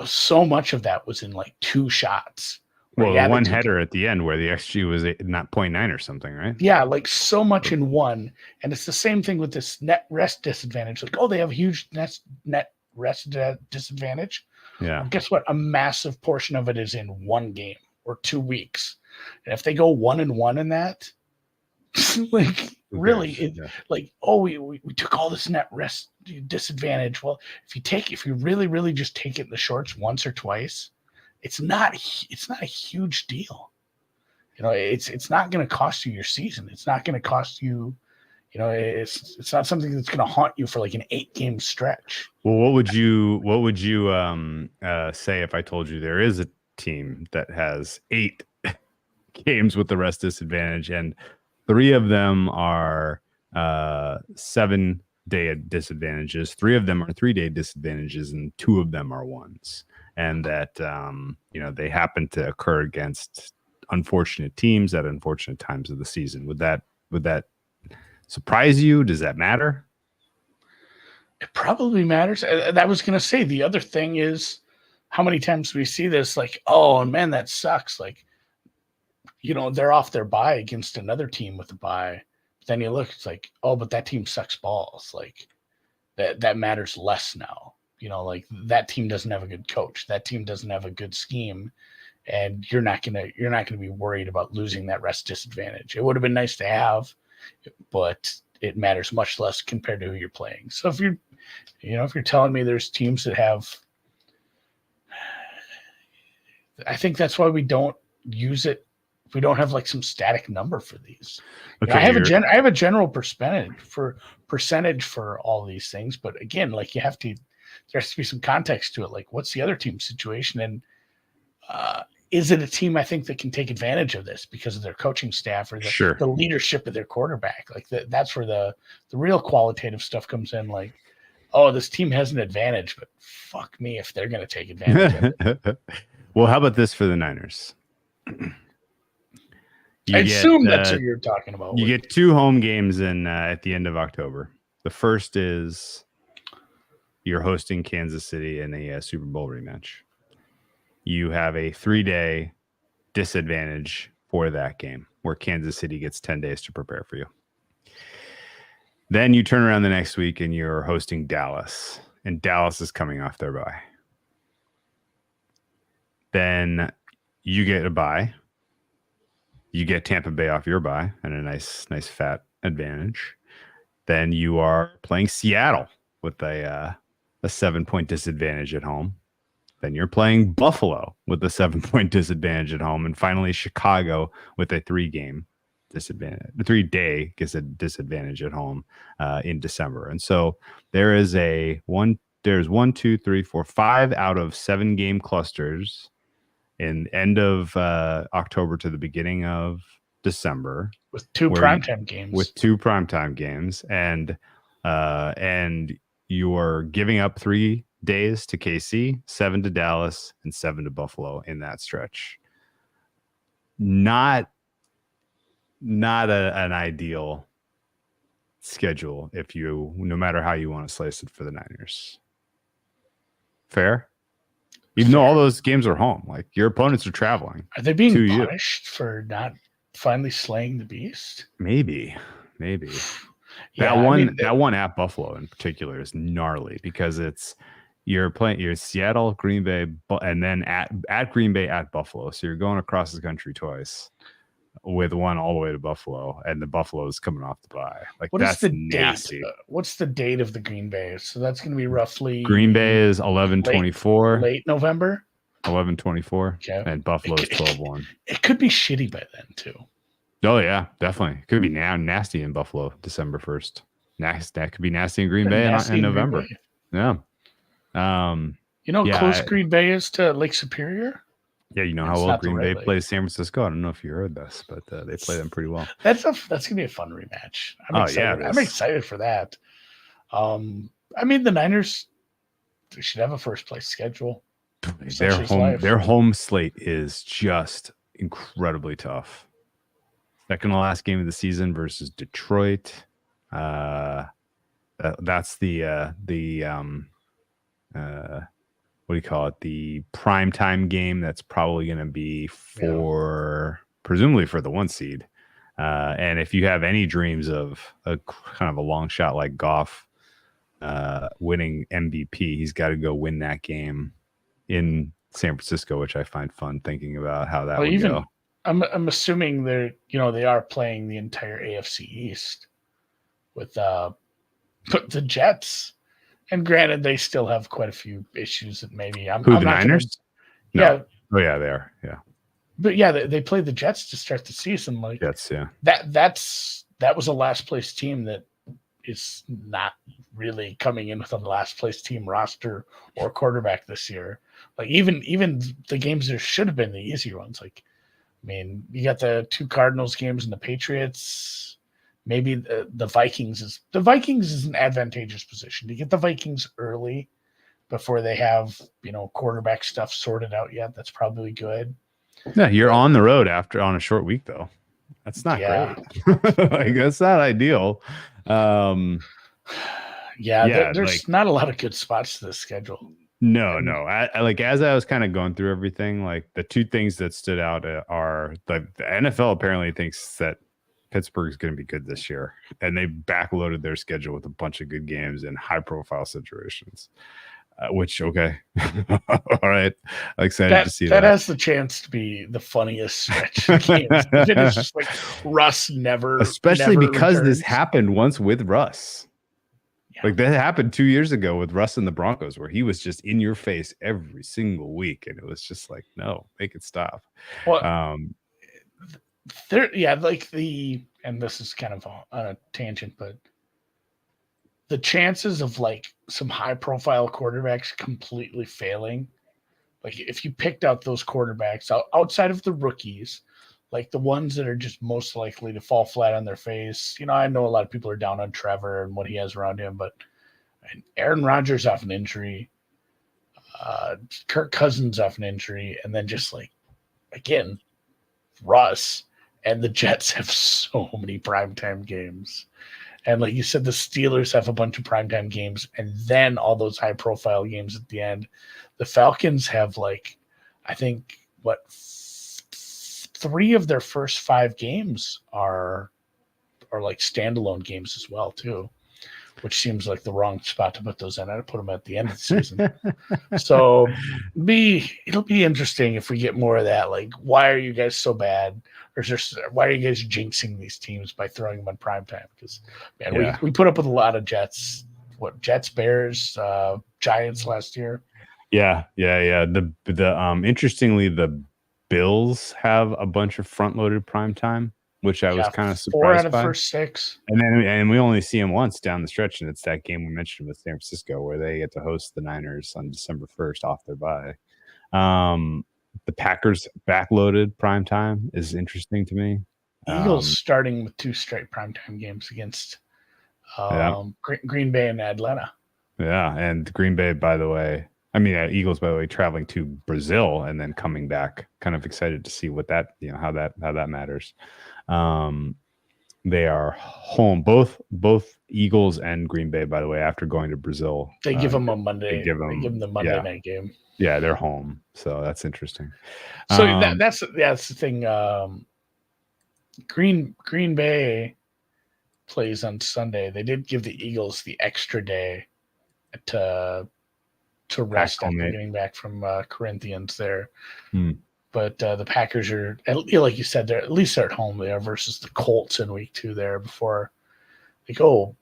so much of that was in like 2 shots. Well, one header at the end where the XG was not 0.9 or something, right? Yeah, like so much in one. And it's the same thing with this net rest disadvantage. Like, oh, they have a huge net rest disadvantage. Yeah. Well, guess what? A massive portion of it is in 1 game or 2 weeks. And if they go 1-1 in that, like really, like, oh, we took all this net rest disadvantage. Well, if you really, really just take it in the shorts once or twice, it's not a huge deal. It's not going to cost you your season. It's not going to cost you, it's not something that's going to haunt you for like an 8-game stretch. Well, what would you say if I told you there is a team that has 8 games with the rest disadvantage and 3 of them are 7-day disadvantages, 3 of them are 3-day disadvantages, and 2 of them are 1s, and that they happen to occur against unfortunate teams at unfortunate times of the season? Would that surprise you? Does that matter? It probably matters. That was going to say the other thing is how many times we see this, like, oh man, that sucks. Like, they're off their bye against another team with a bye. But then you look, it's like, oh, but that team sucks balls. Like that matters less now. Like that team doesn't have a good coach. That team doesn't have a good scheme. And you're not gonna be worried about losing that rest disadvantage. It would have been nice to have, but it matters much less compared to who you're playing. So if you're telling me there's teams that have, I think that's why we don't use it. We don't have like some static number for these. Okay, I have a general percentage for all these things, but again, like there has to be some context to it. Like, what's the other team's situation, and is it a team I think that can take advantage of this because of their coaching staff or the leadership of their quarterback? Like that's where the real qualitative stuff comes in. Like, oh, this team has an advantage, but fuck me if they're going to take advantage of it. Well, how about this for the Niners? I assume that's what you're talking about. You get 2 home games in at the end of October. The first is you're hosting Kansas City in a Super Bowl rematch. You have a 3-day disadvantage for that game where Kansas City gets 10 days to prepare for you. Then you turn around the next week and you're hosting Dallas, and Dallas is coming off their bye. Then you get a bye. You get Tampa Bay off your bye and a nice fat advantage. Then you are playing Seattle with a 7-point disadvantage at home. Then you're playing Buffalo with a 7-point disadvantage at home. And finally, Chicago with a 3-day disadvantage at home in December. And so there's 5 out of 7 game clusters in end of October to the beginning of December with 2 primetime games. With 2 primetime games, and you are giving up 3 days to KC, 7 to Dallas, and 7 to Buffalo in that stretch. Not an ideal schedule no matter how you want to slice it for the Niners. Fair? Even though all those games are home, like your opponents are traveling. Are they being punished for not finally slaying the beast? Maybe. Yeah, that one at Buffalo in particular is gnarly because you're Seattle, Green Bay, and then at Green Bay, at Buffalo. So you're going across the country twice with one all the way to Buffalo, and the Buffalo is coming off the bye. Like, that's nasty. What's the date of the Green Bay? So that's going to be roughly Green Bay is 11/24, late November. 11/24, okay. And Buffalo is 12/1. It could be shitty by then too. Oh yeah, definitely. It could be nasty in Buffalo, December 1st. That could be nasty in Green Bay in November. Yeah. Close Green Bay is to Lake Superior. Yeah, you know how well Green Bay plays San Francisco. I don't know if you heard this, but they play them pretty well. That's gonna be a fun rematch. I'm excited for that. The Niners should have a first place schedule. Their home slate is just incredibly tough. Second to last game of the season versus Detroit. That's the what do you call it? The primetime game that's probably going to be presumably for the 1 seed. And if you have any dreams of a kind of a long shot like Goff winning MVP, he's got to go win that game in San Francisco, which I find fun thinking about how that would go. I'm assuming they are playing the entire AFC East with the Jets. And granted, they still have quite a few issues that maybe the Niners? No. Yeah. Oh yeah, they are. Yeah. But yeah, they played the Jets to start the season. Like Jets, yeah. That was a last place team that is not really coming in with a last place team roster or quarterback this year. Like even the games that should have been the easier ones. Like, you got the 2 Cardinals games and the Patriots. Maybe the Vikings is an advantageous position to get the Vikings early before they have quarterback stuff sorted out yet. That's probably good. Yeah, you're on the road on a short week though. That's not great. Like, that's not ideal. There's not a lot of good spots to the schedule. No. As I was kind of going through everything, like the 2 things that stood out are the NFL apparently thinks that Pittsburgh is going to be good this year, and they backloaded their schedule with a bunch of good games in high-profile situations. Which, okay, all right, I'm excited to see that. That has the chance to be the funniest stretch of games. It is just like Russ especially because returns. This happened once with Russ. Yeah. Like that happened 2 years ago with Russ and the Broncos, where he was just in your face every single week, and it was just like, no, make it stop. Well, and this is kind of on a tangent, but the chances of like some high profile quarterbacks completely failing, like if you picked out those quarterbacks outside of the rookies, like the ones that are just most likely to fall flat on their face. I know a lot of people are down on Trevor and what he has around him, but Aaron Rodgers off an injury, Kirk Cousins off an injury, and then just like, again, Russ. And the Jets have so many primetime games. And like you said, the Steelers have a bunch of primetime games and then all those high-profile games at the end. The Falcons have, like, I think, 3 of their first 5 games are like standalone games as well, too. which seems like the wrong spot to put those in. I'd put them at the end of the season. So it'll be interesting if we get more of that. Like, why are you guys so bad? Or why are you guys jinxing these teams by throwing them on primetime? Because, man, we put up with a lot of Jets. Jets, Bears, Giants last year. Yeah. The interestingly, the Bills have a bunch of front-loaded primetime, which I was kind of surprised 4 out of by. first 6. And we only see them once down the stretch, and it's that game we mentioned with San Francisco where they get to host the Niners on December 1st off their bye. The Packers backloaded primetime is interesting to me. Eagles starting with 2 straight primetime games against Green Bay and Atlanta. Yeah, and Green Bay, by the way, Eagles, by the way, traveling to Brazil and then coming back. Kind of excited to see what that, how that matters. They are home, both Eagles and Green Bay, by the way, after going to Brazil. They give them a Monday. They give them the Monday night game. Yeah, they're home, so that's interesting. So that's the thing. Green Bay plays on Sunday. They did give the Eagles the extra day to rest after getting back from Corinthians there. But the Packers are, like you said, they're at least at home there versus the Colts in week 2 there before they go.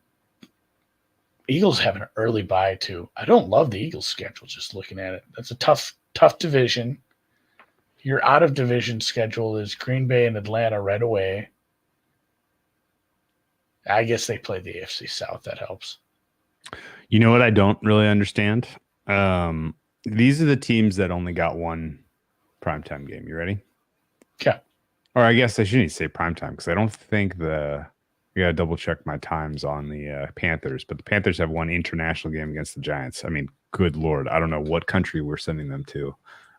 Eagles have an early bye too. I don't love the Eagles schedule just looking at it. That's a tough division. Your out of division schedule is Green Bay and Atlanta right away. I guess they play the AFC South. That helps. You know what I don't really understand? These are the teams that only got one primetime game. You ready? Okay. Or I guess I shouldn't say primetime because I don't think I gotta double check my times on the Panthers, but the Panthers have one international game against the Giants. I mean, good Lord. I don't know what country we're sending them to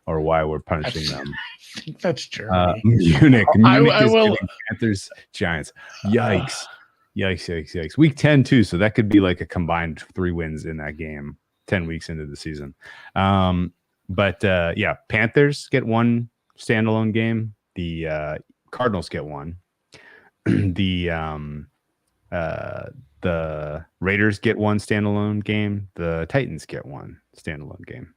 or why we're punishing them. I think that's Germany. Munich I is will. giving Panthers, Giants. Yikes. Yikes. Week 10 too, so that could be like a combined 3 wins in that game 10 weeks into the season. But Panthers get one standalone game. The Cardinals get one. The Raiders get one standalone game. The Titans get one standalone game.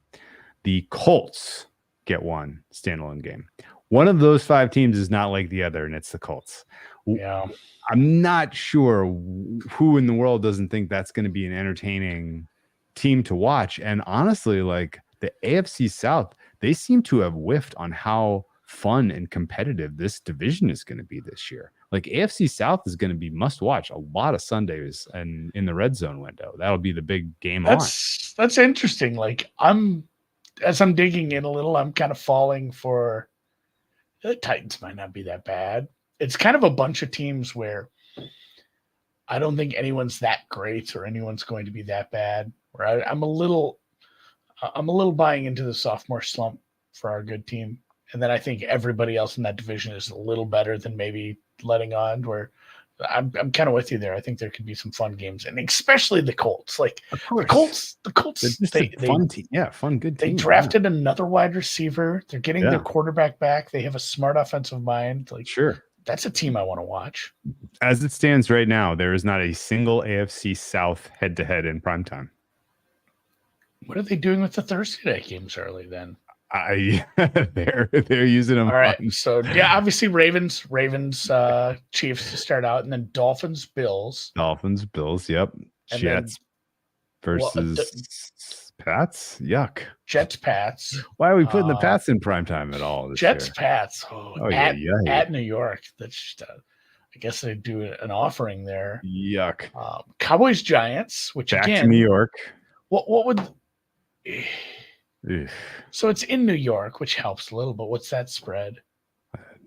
The Colts get one standalone game. One of those 5 teams is not like the other, and it's the Colts. Yeah. I'm not sure who in the world doesn't think that's going to be an entertaining team to watch. And honestly, like the AFC South, they seem to have whiffed on how fun and competitive this division is going to be this year. Like AFC South is going to be must watch a lot of Sundays and in the red zone window. That'll be the big game That's interesting. Like as I'm digging in a little, I'm kind of falling for the Titans might not be that bad. It's kind of a bunch of teams where I don't think anyone's that great or anyone's going to be that bad. Where I'm a little buying into the sophomore slump for our good team. And then I think everybody else in that division is a little better than maybe letting on. Where I'm kind of with you there. I think there could be some fun games, and especially the Colts. Like the Colts, fun team. Yeah, fun, good team. They drafted another wide receiver. They're getting their quarterback back. They have a smart offensive mind. Like sure, that's a team I want to watch. As it stands right now, there is not a single AFC South head-to-head in primetime. What are they doing with the Thursday night games early then? They're using them. All right. So obviously Ravens, Chiefs to start out, and then Dolphins, Bills. Yep. And Jets versus Pats. Yuck. Jets, Pats. Why are we putting the Pats in primetime at all? Jets, year? Pats. At New York. That's just I guess they do an offering there. Yuck. Cowboys, Giants, which back again, to New York. What would? So it's in New York, which helps a little, but what's that spread?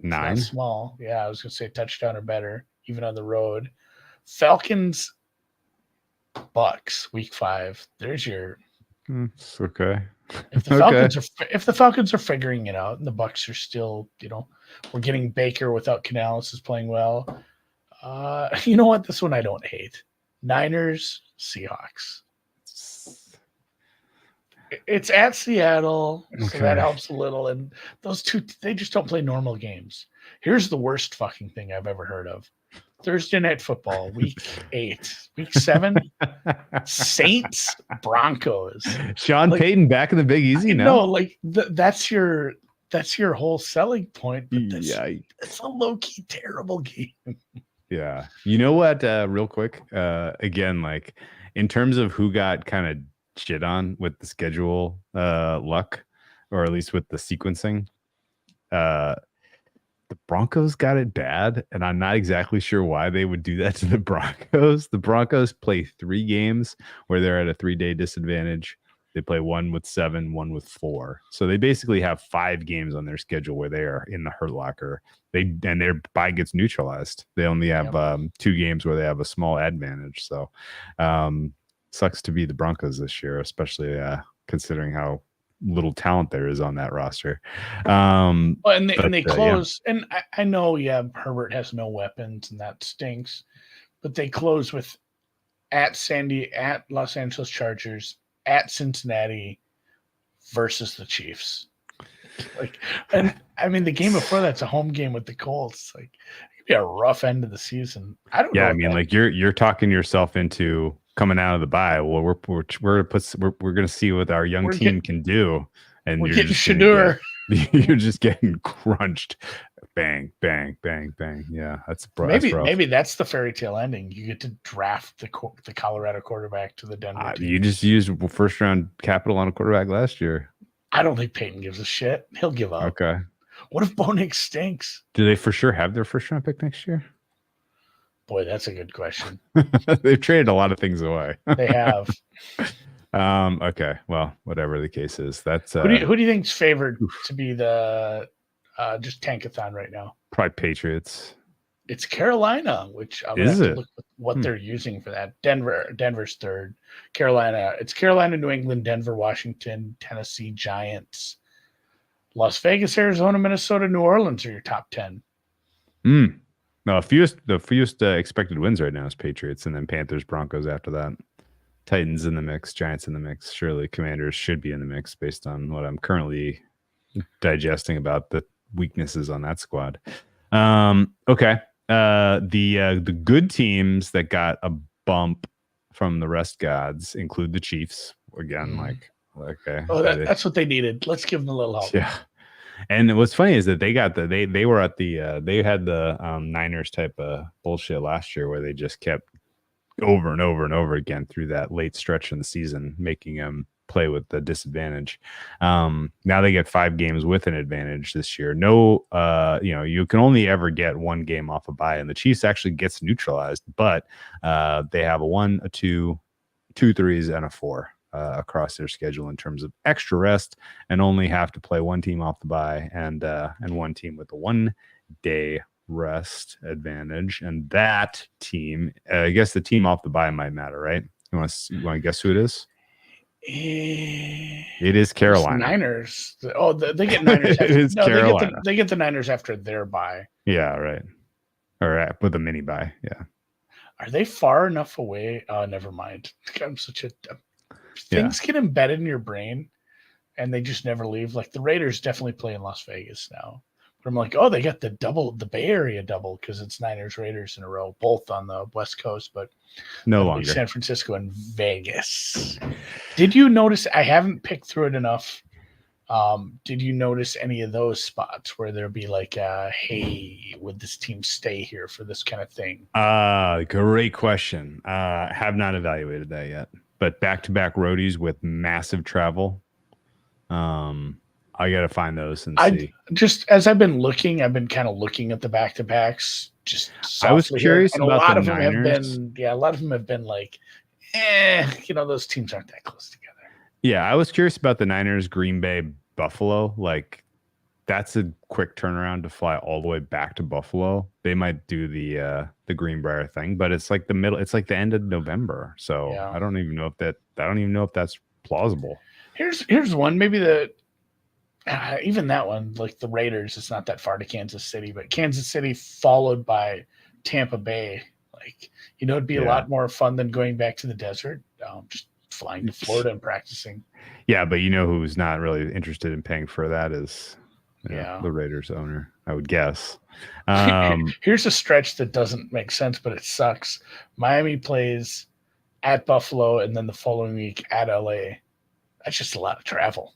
9. It's not small. Yeah, I was going to say touchdown or better, even on the road. Falcons, Bucks, week 5. There's your. It's okay. If the Falcons are figuring it out, and the Bucks are still, we're getting Baker without Canales is playing well. You know what? This one I don't hate. Niners, Seahawks. It's at Seattle, so that helps a little. And those two, they just don't play normal games. Here's the worst fucking thing I've ever heard of. Thursday Night Football, week 8, week 7, Saints Broncos. Sean Like, Payton back in the Big Easy now. No, like that's your whole selling point. But it's a low key terrible game. Yeah. You know what? Real quick, again, like in terms of who got kind of shit on with the schedule luck, or at least with the sequencing, the Broncos got it bad, and I'm not exactly sure why they would do that to the Broncos. The Broncos play 3 games where they're at a 3-day disadvantage. They play 1 with 7, 1 with 4. So they basically have 5 games on their schedule where they are in the hurt locker. And their bye gets neutralized. They only have 2 games where they have a small advantage. So sucks to be the Broncos this year, especially considering how little talent there is on that roster. They close, and I know, Herbert has no weapons, and that stinks. But they close with at Los Angeles Chargers, at Cincinnati, versus the Chiefs. Like, and I mean, the game before that's a home game with the Colts. Like, it could be a rough end of the season. I don't know. Yeah, I mean, like you're talking yourself into coming out of the bye. Well, we're gonna see what our young team can do, and we're you're getting just Shedeur. You're just getting crunched. Bang, bang, bang, bang. Yeah, that's maybe that's the fairy tale ending. You get to draft the Colorado quarterback to the Denver team. You just used first round capital on a quarterback last year. I don't think Peyton gives a shit. He'll give up. Okay. What if Bo Nix stinks? Do they for sure have their first round pick next year? Boy, that's a good question. They've traded a lot of things away. They have. Okay. Well, whatever the case is, that's who do you think's favored to be the just tankathon right now? Probably Patriots. It's Carolina, which I'm gonna have to look at what they're using for that. Denver's third. It's Carolina, New England, Denver, Washington, Tennessee, Giants, Las Vegas, Arizona, Minnesota, New Orleans are your top 10. No, the fewest expected wins right now is Patriots, and then Panthers, Broncos after that. Titans in the mix, Giants in the mix. Surely Commanders should be in the mix based on what I'm currently digesting about the weaknesses on that squad. Okay. The good teams that got a bump from the rest gods include the Chiefs. Again, okay. Oh, that's what they needed. Let's give them a little help. Yeah. And what's funny is that they got they were at they had the Niners type of bullshit last year where they just kept over and over and over again through that late stretch in the season, making them play with the disadvantage. Now they get 5 games with an advantage this year. No, you can only ever get 1 game off a bye, and the Chiefs actually gets neutralized, but they have a 1, a 2, 2 3s, and a 4 across their schedule in terms of extra rest, and only have to play 1 team off the bye and 1 team with a 1-day rest advantage. And that team, I guess the team off the bye might matter, right? You want to guess who it is? It is Carolina. Niners. Oh, they get Niners. It is Carolina. They get the Niners after their bye. Yeah, right. Or with a mini bye. Yeah. Are they far enough away? Oh, never mind. I'm such a things get embedded in your brain, and they just never leave. Like the Raiders definitely play in Las Vegas now. But I'm like, oh, they got the Bay Area double because it's Niners Raiders in a row, both on the West Coast, but no longer San Francisco and Vegas. Did you notice? I haven't picked through it enough. Did you notice any of those spots where there'd be like, hey, would this team stay here for this kind of thing? Great question. Have not evaluated that yet, but back-to-back roadies with massive travel. I got to find those and see. Just as I've been kind of looking at the back-to-backs. Just I was curious about a lot the of them Niners. a lot of them have been like, those teams aren't that close together. Yeah, I was curious about the Niners, Green Bay, Buffalo. Like, that's a quick turnaround to fly all the way back to Buffalo. They might do the Greenbrier thing, but it's like the middle. It's like the end of November. So yeah. I don't even know if that's plausible. Here's one. Maybe even that one, like the Raiders, it's not that far to Kansas City, but Kansas City followed by Tampa Bay. Like, it'd be a lot more fun than going back to the desert. Just flying to Florida and practicing. Yeah, but who's not really interested in paying for that is the Raiders owner. I would guess. Here's a stretch that doesn't make sense, but it sucks. Miami plays at Buffalo and then the following week at LA. That's just a lot of travel.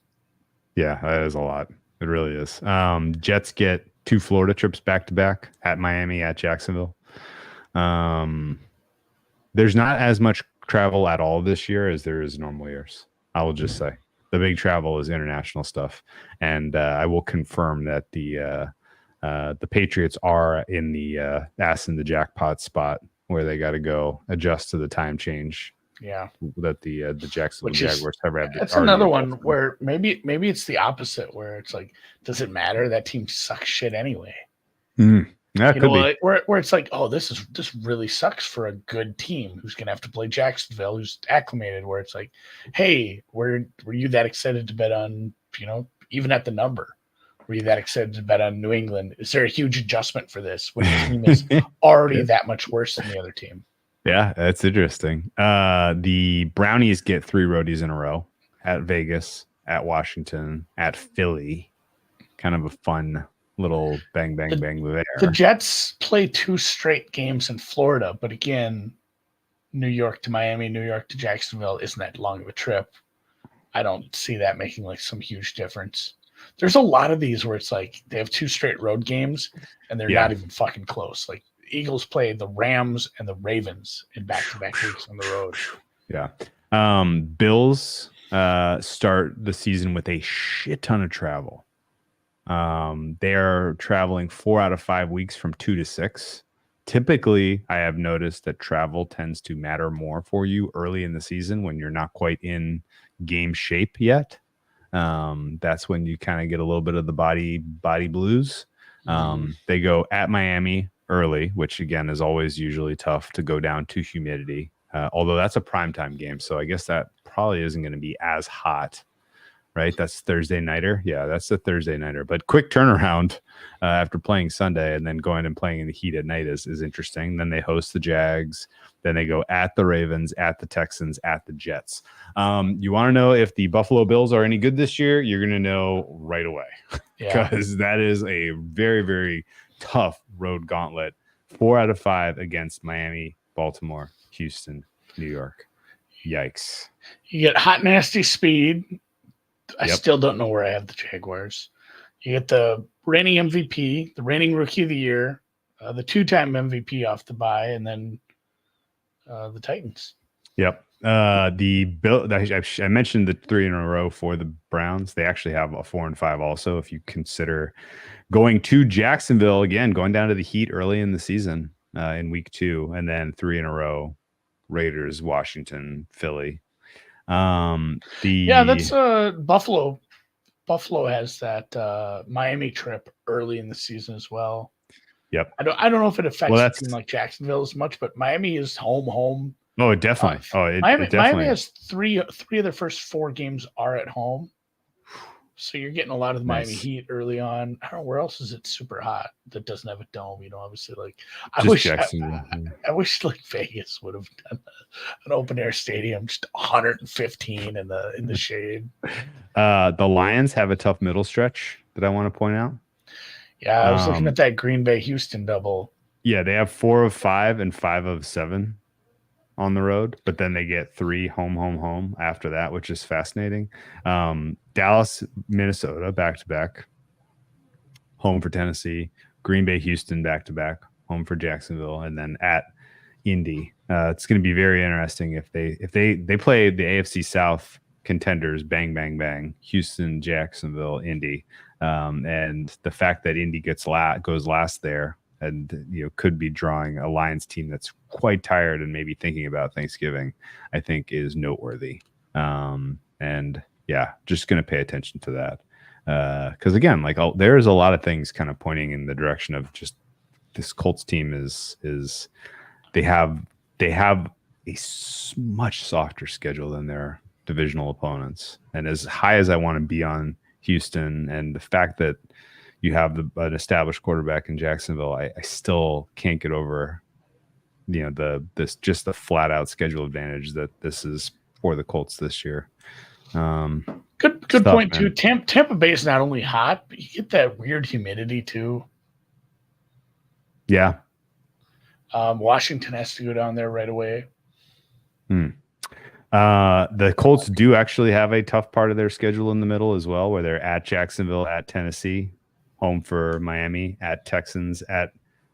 Yeah, that is a lot. It really is. Jets get 2 Florida trips back to back at Miami, at Jacksonville. There's not as much travel at all this year as there is normal years. I will just say the big travel is international stuff, and I will confirm that the Patriots are in the ass in the jackpot spot where they got to go adjust to the time change. Yeah, that the Jacksonville Jaguars have had. That's another one where maybe it's the opposite, where it's like, does it matter? That team sucks shit anyway. That could be where it's like, oh, this really sucks for a good team who's gonna have to play Jacksonville, who's acclimated. Where it's like, hey, were you that excited to bet on, even at the number? Were you that excited to bet on New England? Is there a huge adjustment for this when the team is already that much worse than the other team? Yeah, that's interesting. The Brownies get 3 roadies in a row at Vegas, at Washington, at Philly. Kind of a fun little bang there. The Jets play 2 straight games in Florida, but again, New York to Miami, New York to Jacksonville isn't that long of a trip. I don't see that making like some huge difference. There's a lot of these where it's like they have 2 straight road games and they're not even fucking close. Like Eagles play the Rams and the Ravens in back-to-back weeks on the road. Yeah. Bills start the season with a shit ton of travel. They're traveling 4 out of 5 weeks from 2 to 6. Typically, I have noticed that travel tends to matter more for you early in the season when you're not quite in game shape yet. That's when you kind of get a little bit of the body blues. They go at Miami early, which again is always usually tough to go down to humidity. Although that's a primetime game, so I guess that probably isn't going to be as hot, right? That's Thursday nighter. Yeah, that's the Thursday nighter. But quick turnaround after playing Sunday and then going and playing in the heat at night is interesting. Then they host the Jags. Then they go at the Ravens, at the Texans, at the Jets. You want to know if the Buffalo Bills are any good this year? You're going to know right away because that is a very, very tough road gauntlet. 4 out of 5 against Miami, Baltimore, Houston, New York. Yikes. You get hot, nasty speed. I still don't know where I have the Jaguars. You get the reigning MVP, the reigning rookie of the year, the 2-time MVP off the bye, and then the Titans. Yep. The Bill, I mentioned the 3 in a row for the Browns. They actually have a 4 and 5 also. If you consider going to Jacksonville again, going down to the heat early in the season in week 2, and then 3 in a row: Raiders, Washington, Philly. That's Buffalo. Buffalo has that Miami trip early in the season as well. Yep. I don't know if it affects a team like Jacksonville as much, but Miami is home. Oh, it definitely. Miami has 3 of their first 4 games are at home. So you're getting a lot of the Miami Heat early on. I don't know where else is it super hot that doesn't have a dome. Obviously, like I wish like Vegas would have done an open air stadium, just 115 in the shade. The Lions have a tough middle stretch that I want to point out. Yeah, I was looking at that Green Bay Houston double. Yeah, they have 4 of 5 and 5 of 7 on the road, but then they get 3 home after that, which is fascinating. Dallas, Minnesota, back-to-back, home for Tennessee. Green Bay, Houston, back-to-back, home for Jacksonville, and then at Indy. It's going to be very interesting if they play the AFC South contenders, bang, bang, bang, Houston, Jacksonville, Indy. And the fact that Indy goes last there, and could be drawing a Lions team that's quite tired and maybe thinking about Thanksgiving, I think is noteworthy. And yeah, just going to pay attention to that. Because again, there's a lot of things kind of pointing in the direction of just this Colts team is they have a much softer schedule than their divisional opponents. And as high as I want to be on Houston, and the fact that you have an established quarterback in Jacksonville, I still can't get over, the flat out schedule advantage that this is for the Colts this year. Good point too. Tampa Bay is not only hot, but you get that weird humidity too. Yeah. Washington has to go down there right away. The Colts do actually have a tough part of their schedule in the middle as well, where they're at Jacksonville, at Tennessee, home for Miami, at Texans, at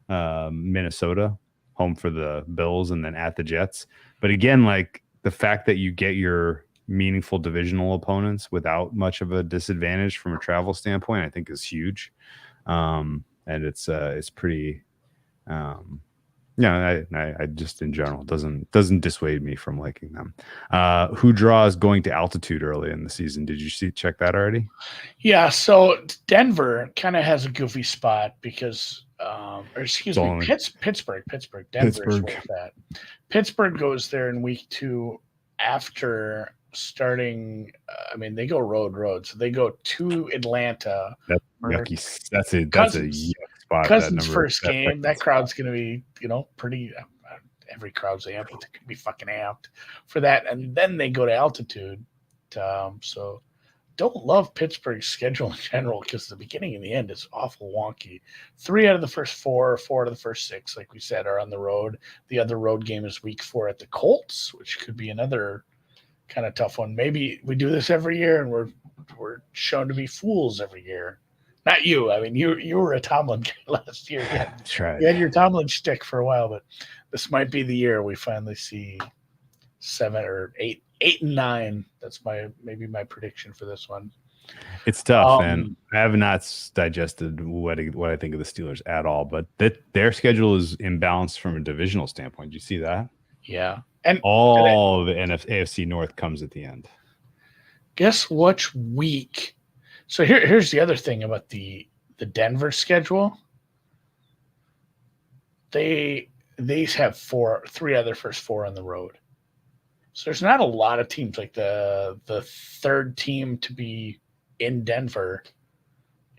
Minnesota, home for the Bills, and then at the Jets. But again, like the fact that you get your meaningful divisional opponents without much of a disadvantage from a travel standpoint, I think is huge. And it's pretty. I just in general doesn't dissuade me from liking them. Who draws going to altitude early in the season? Did you check that already? Yeah, so Denver kind of has a goofy spot because, Pittsburgh. Denver's where it's at. Pittsburgh goes there in week 2 after starting. They go road, so they go to Atlanta. That's yucky. That's a yuck spot. Cousins' first game. That crowd's going to be, pretty. Every crowd's amped. It could be fucking amped for that, and then they go to altitude. So don't love Pittsburgh's schedule in general because the beginning and the end is awful wonky. 3 out of the first 4 out of the first 6, like we said, are on the road. The other road game is week 4 at the Colts, which could be another kind of tough one. Maybe we do this every year and we're shown to be fools every year. Not you. You were a Tomlin guy last year. That's right. You had your Tomlin shtick for a while, but this might be the year we finally see 7 or 8 and 9. That's maybe my prediction for this one. It's tough, man. I have not digested what I think of the Steelers at all, but their schedule is imbalanced from a divisional standpoint. Do you see that? Yeah. And all of the AFC North comes at the end. Guess which week? So here's the other thing about the Denver schedule. They have 3 out of their first 4 on the road. So there's not a lot of teams. Like the third team to be in Denver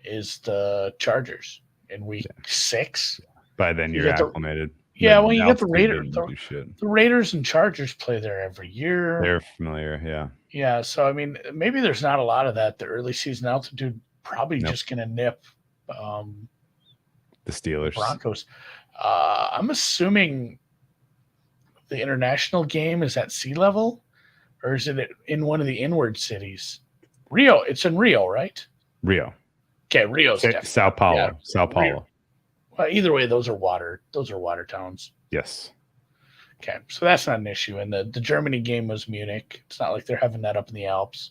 is the Chargers in week 6. By then you're acclimated. You got the Raiders. The Raiders and Chargers play there every year. They're familiar, yeah. Yeah, so maybe there's not a lot of that. The early season altitude probably just going to nip the Steelers, Broncos. I'm assuming the international game is at sea level, or is it in one of the inward cities? Rio. It's in Rio, right? Rio. Okay, Rio's Sao Paulo. Yeah, Sao Paulo. Rio. Well, either way, those are water towns. Yes. Okay, so that's not an issue. And the Germany game was Munich. It's not like they're having that up in the Alps.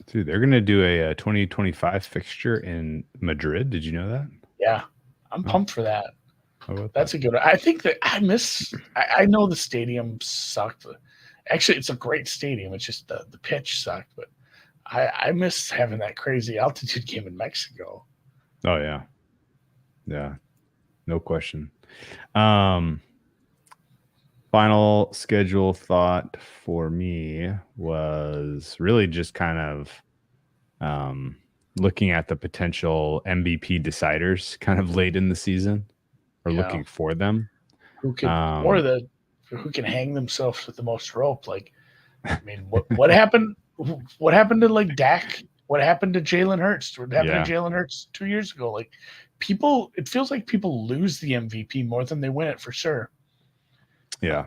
Dude, they're going to do a 2025 fixture in Madrid. Did you know that? Yeah, I'm pumped for that. That's that? a good one. I think that I know the stadium sucked. Actually, it's a great stadium. It's just the pitch sucked. But I miss having that crazy altitude game in Mexico. Oh, yeah. Yeah, no question. Final schedule thought for me was really just kind of looking at the potential MVP deciders kind of late in the season or looking for them. Who can who can hang themselves with the most rope? Like, what happened? What happened to like Dak? What happened to Jalen Hurts? What happened to Jalen Hurts 2 years ago? Like it feels like people lose the MVP more than they win it for sure. Yeah.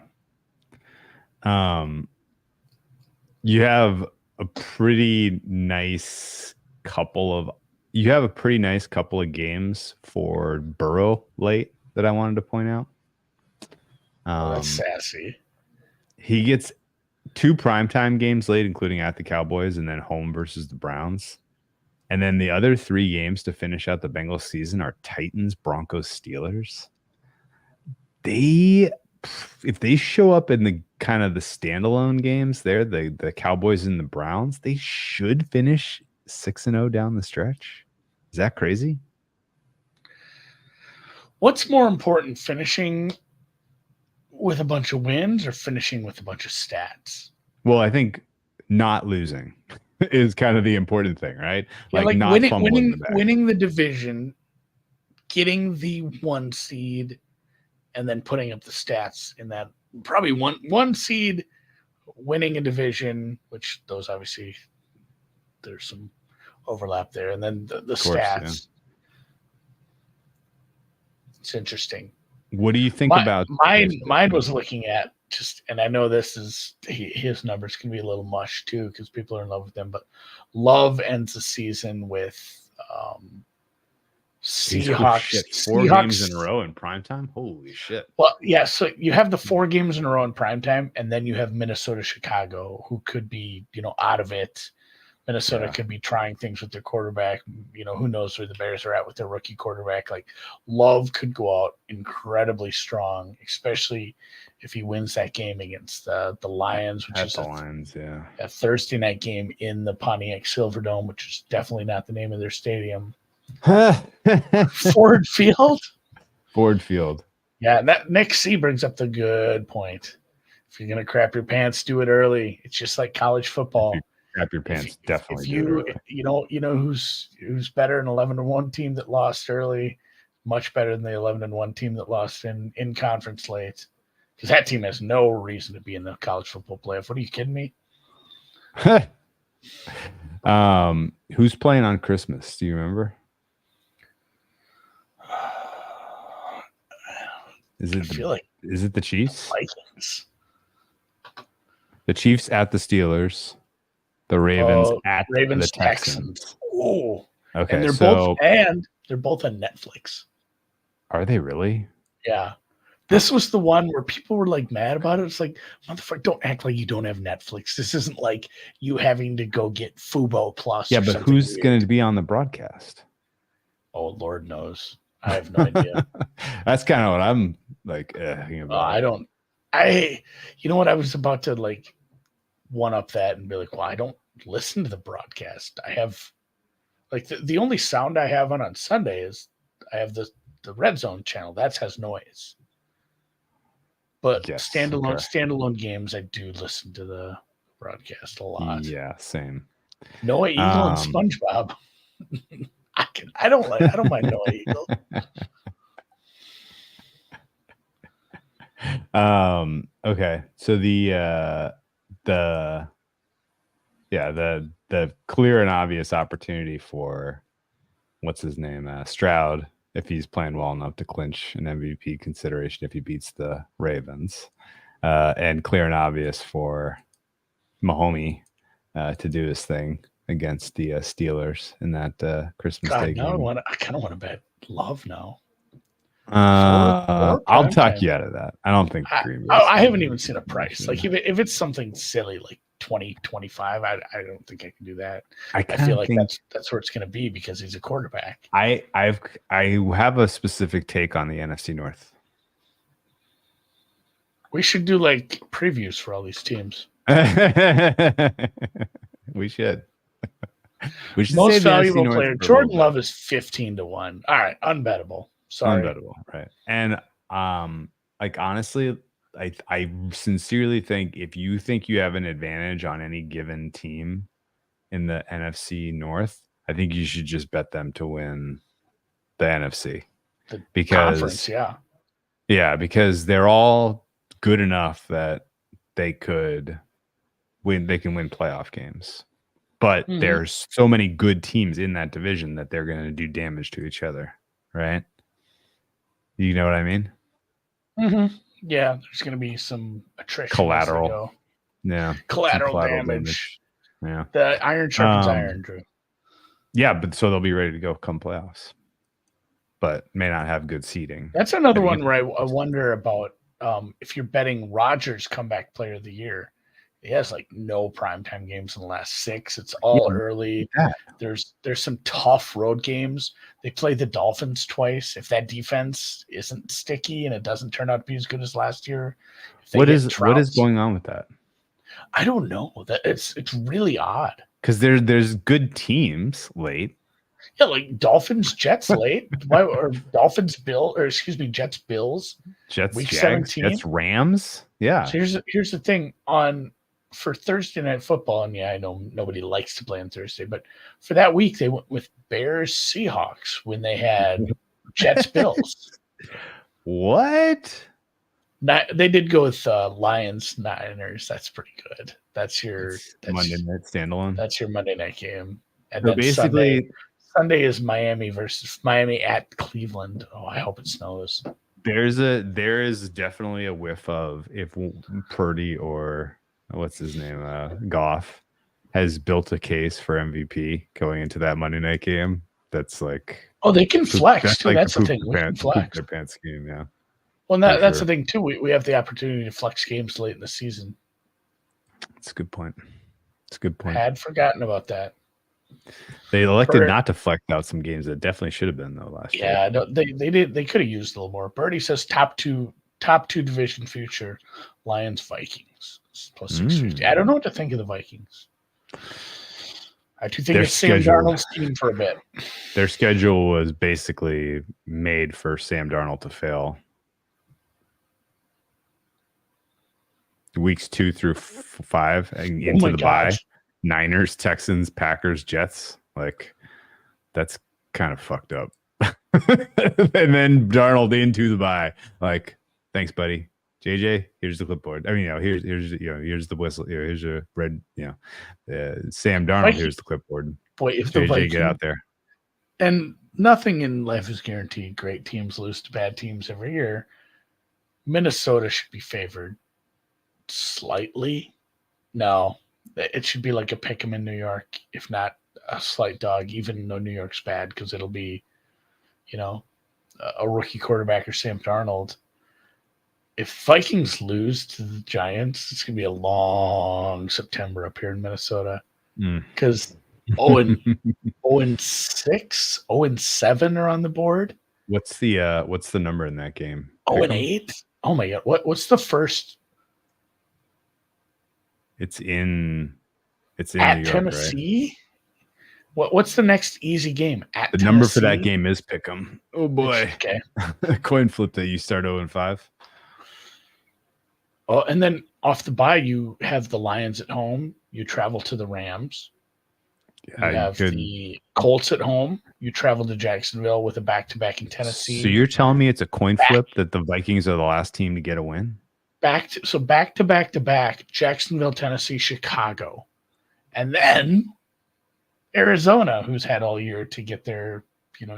You have a pretty nice couple of games for Burrow late that I wanted to point out. That's sassy. He gets 2 primetime games late, including at the Cowboys and then home versus the Browns. And then the other 3 games to finish out the Bengals season are Titans, Broncos, Steelers. If they show up in the kind of the standalone games there, the Cowboys and the Browns, they should finish 6-0 down the stretch. Is that crazy? What's more important, finishing with a bunch of wins or finishing with a bunch of stats? Well, I think not losing is kind of the important thing, right? Yeah, like not winning the division, getting the 1 seed, and then putting up the stats in that. Probably one seed winning a division, which those obviously there's some overlap there, and then the stats. Yeah. It's interesting. What do you think about mine was looking at just, and I know this is his numbers can be a little mush too because people are in love with him, but Love ends the season with Seahawks. Four games in a row in primetime? Holy shit. Well, yeah, so you have the 4 games in a row in primetime, and then you have Minnesota, Chicago, who could be, out of it. Minnesota could be trying things with their quarterback. Who knows where the Bears are at with their rookie quarterback. Like, Love could go out incredibly strong, especially if he wins that game against the Lions, which is a Thursday night game in the Pontiac Silverdome, which is definitely not the name of their stadium. Ford Field? Ford Field. Yeah, that Nick C brings up the good point. If you're going to crap your pants, do it early. It's just like college football. Crap your pants, definitely. You know who's better, an 11-1 team that lost early, much better than the 11-1 team that lost in conference late, because that team has no reason to be in the college football playoff. What are you kidding me? Who's playing on Christmas? Do you remember? Is it the Chiefs? Vikings. The Chiefs at the Steelers. The Ravens at the Texans. Oh, okay. And they're both on Netflix. Are they really? Yeah. This was the one where people were like mad about it. It's like, motherfucker, don't act like you don't have Netflix. This isn't like you having to go get Fubo Plus. Yeah, but who's going to be on the broadcast? Oh, Lord knows. I have no idea. That's kind of what I'm like thinking about. You know what? I was about to like one up that and be like, well, I don't listen to the broadcast. I have like the only sound I have on Sunday is I have the Red Zone channel. That has noise. But standalone games, I do listen to the broadcast a lot. Yeah, same. Noah Eagle and SpongeBob. I don't mind Noah Eagle. Okay. So the clear and obvious opportunity for what's his name? Stroud, if he's playing well enough to clinch an MVP consideration if he beats the Ravens. And clear and obvious for Mahomes to do his thing against the Steelers in that Christmas Day game. I kind of want to bet Love now. I'll talk you out of that. I don't think I haven't even seen a price. Like if it's something silly like 20, 25, I don't think I can do that. I feel like that's where it's going to be because he's a quarterback. I have a specific take on the NFC North. We should do like previews for all these teams. We should. We should Most valuable player. Jordan Love is 15-1. All right, unbettable. Sorry. Unbettable, right? And like honestly, I sincerely think if you think you have an advantage on any given team in the NFC North, I think you should just bet them to win the NFC. Conference, yeah, because they're all good enough that they could win. They can win playoff games, but there's so many good teams in that division that they're going to do damage to each other, right? You know what I mean? Mm-hmm. Yeah, there's going to be some attrition. Collateral. Yeah. Collateral damage. Yeah. The iron sharpens iron, Drew. Yeah, but so they'll be ready to go come playoffs, but may not have good seeding. That's another one where I wonder about if you're betting Rodgers comeback player of the year. He has like no primetime games in the last 6. It's all early. Yeah. There's some tough road games. They play the Dolphins twice. If that defense isn't sticky and it doesn't turn out to be as good as last year, what is going on with that? I don't know. That it's really odd. Because there's good teams late. Yeah, like Dolphins, Jets late. Or Dolphins, Jets, Bills. Jets, week Jags, 17. Jets, Rams. Yeah. So here's the thing for Thursday Night Football, and I know nobody likes to play on Thursday, but for that week they went with Bears, Seahawks when they had Jets, Bills. What? They did go with Lions, Niners. That's pretty good. That's Monday night standalone. That's your Monday night game. And so then basically Sunday is Miami at Cleveland. Oh, I hope it snows. there is definitely a whiff of if Purdy or what's his name, Goff, has built a case for MVP going into that Monday night game. That's like, Oh, they can flex that's too. like That's the the poop thing. We can poop flex. their pants scheme. Yeah, Well, for that's sure. the thing too. We have the opportunity to flex games late in the season. It's a good point. It's a good point. Had forgotten about that. They elected not to flex out some games that definitely should have been though last year. Yeah, no, they did. They could have used a little more. Birdie says top two division future, Lions Vikings plus 650. I don't know what to think of the Vikings. I do think Their it's Sam schedule- Darnold's team for a bit. Their schedule was basically made for Sam Darnold to fail. Weeks 2 through 5 and into the bye. Niners, Texans, Packers, Jets. Like, that's kind of fucked up. And then Darnold into the bye. Like, thanks, buddy. JJ, here's the clipboard. I mean, here's the whistle. Here's your red. Sam Darnold. Here's the clipboard. Boy, if JJ, the Vikings get out there. And nothing in life is guaranteed. Great teams lose to bad teams every year. Minnesota should be favored slightly. No, it should be like a pick 'em in New York, if not a slight dog, even though New York's bad, because it'll be, a rookie quarterback or Sam Darnold. If Vikings lose to the Giants, it's going to be a long September up here in Minnesota. Because 0-6, 0-7 are on the board. What's the number in that game? 0-8? Oh my God. What's the first? It's in at New York, Tennessee. Right? What's the next easy game? At the Tennessee? number for that game is Pick'em. Oh boy. Okay. Coin flip that you start 0-5. Oh, and then off the bye, you have the Lions at home. You travel to the Rams. You have the Colts at home. You travel to Jacksonville with a back-to-back in Tennessee. So you're telling me it's a coin flip that the Vikings are the last team to get a win? Back to back, Jacksonville, Tennessee, Chicago. And then Arizona, who's had all year to get their,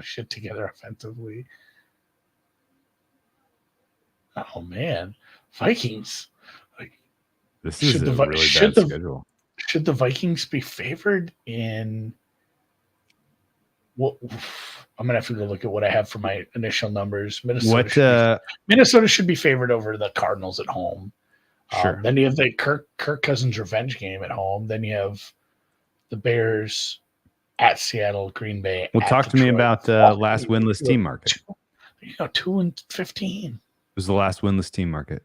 shit together offensively. Oh man. Vikings. This is a really bad schedule. Should the Vikings be favored in what? I'm gonna have to go look at what I have for my initial numbers. Minnesota should be favored over the Cardinals at home. Sure. Then you have the Kirk Cousins revenge game at home. Then you have the Bears at Seattle, Green Bay. Well, talk to me about last winless team market. 2-15. It was the last winless team market.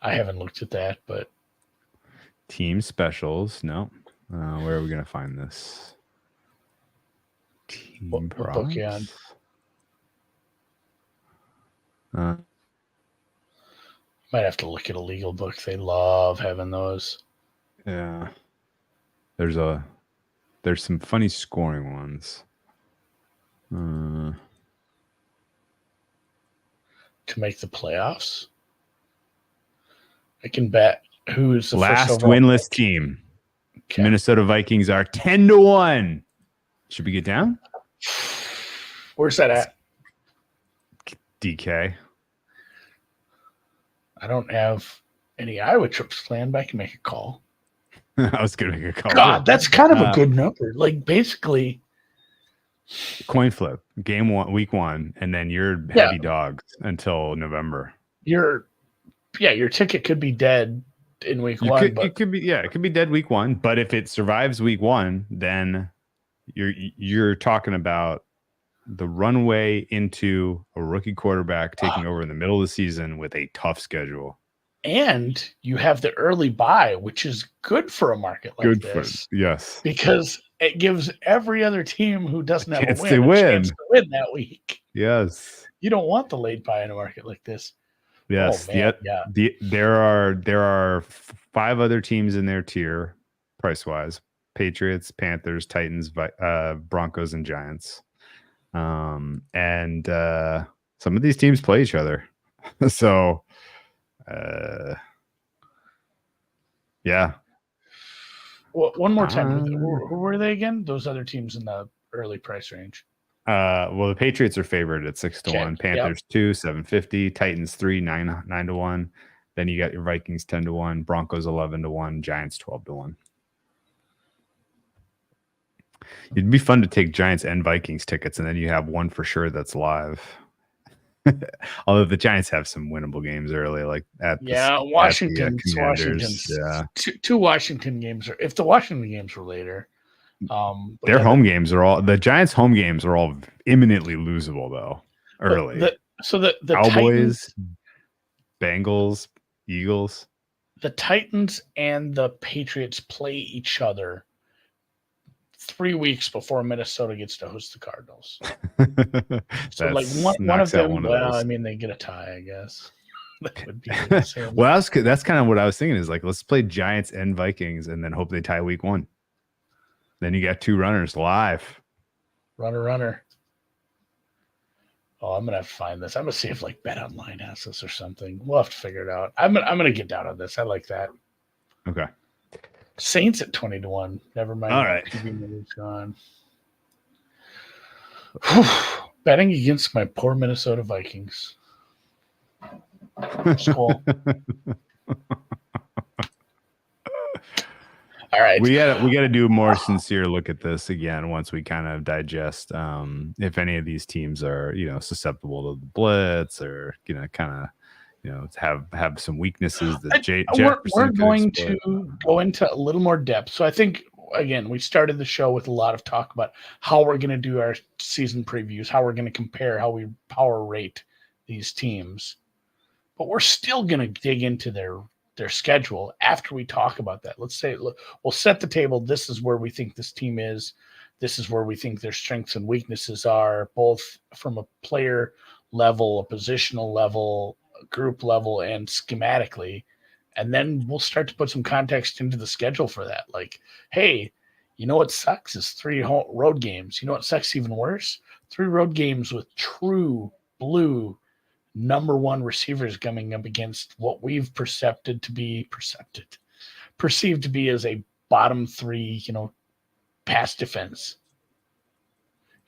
I haven't looked at that, but team specials. No. Where are we going to find this? Team props. Book you on? Might have to look at a legal book. They love having those. Yeah. There's some funny scoring ones. To make the playoffs. I can bet who's the last winless team. Okay. Minnesota Vikings are 10-1. Should we get down? Where's that at? DK. I don't have any Iowa trips planned, but I can make a call. I was going to make a call. God, that's kind of a good number. Like basically, coin flip, game 1, week 1, and then you're heavy dogs until November. Your ticket could be dead in week 1. It could be dead week 1. But if it survives week 1, then you're talking about the runway into a rookie quarterback taking over in the middle of the season with a tough schedule. And you have the early bye, which is good for a market like this. Yes. Because it gives every other team who doesn't have a chance to win that week. Yes. You don't want the late buy in a market like this. Yes. There are 5 other teams in their tier, price wise: Patriots, Panthers, Titans, Broncos, and Giants. And some of these teams play each other. So, yeah. Well, one more time. Who were they again? Those other teams in the early price range. Well, the Patriots are favored at 6-1. Okay, yep. Panthers 2, 750. Titans 3, 9-1. Then you got your Vikings 10-1. Broncos 11-1. Giants 12-1. It'd be fun to take Giants and Vikings tickets, and then you have one for sure that's live. Although the Giants have some winnable games early, like Washington's Commanders. Yeah, two Washington games. If the Washington games were later, their home games are all the Giants' home games are all imminently losable though. Early, the Cowboys, Titans, Bengals, Eagles. The Titans and the Patriots play each other 3 weeks before Minnesota gets to host the Cardinals. So like one of them, I mean, they get a tie, I guess. That would be well, that's kind of what I was thinking is like, let's play Giants and Vikings and then hope they tie week 1. Then you got 2 runners live. Runner. Oh, I'm gonna have to find this. I'm gonna see if like Bet Online has this or something. We'll have to figure it out. I'm gonna get down on this. I like that. Okay. Saints at 20-1. Never mind. All right. Gone. Betting against my poor Minnesota Vikings. Cool. All right. We gotta do a more sincere look at this again once we kind of digest if any of these teams are, susceptible to the blitz or, kind of, have some weaknesses that we're going to go into a little more depth. So I think, again, we started the show with a lot of talk about how we're going to do our season previews, how we're going to compare, how we power rate these teams. But we're still going to dig into their schedule after we talk about that. Let's say, look, we'll set the table. This is where we think this team is. This is where we think their strengths and weaknesses are, both from a player level, a positional level, group level, and schematically. And then we'll start to put some context into the schedule for that. Like, hey, you know what sucks is 3 road games. You know what sucks even worse? 3 road games with true blue number 1 receivers coming up against what we've perceived to be as a bottom 3, pass defense.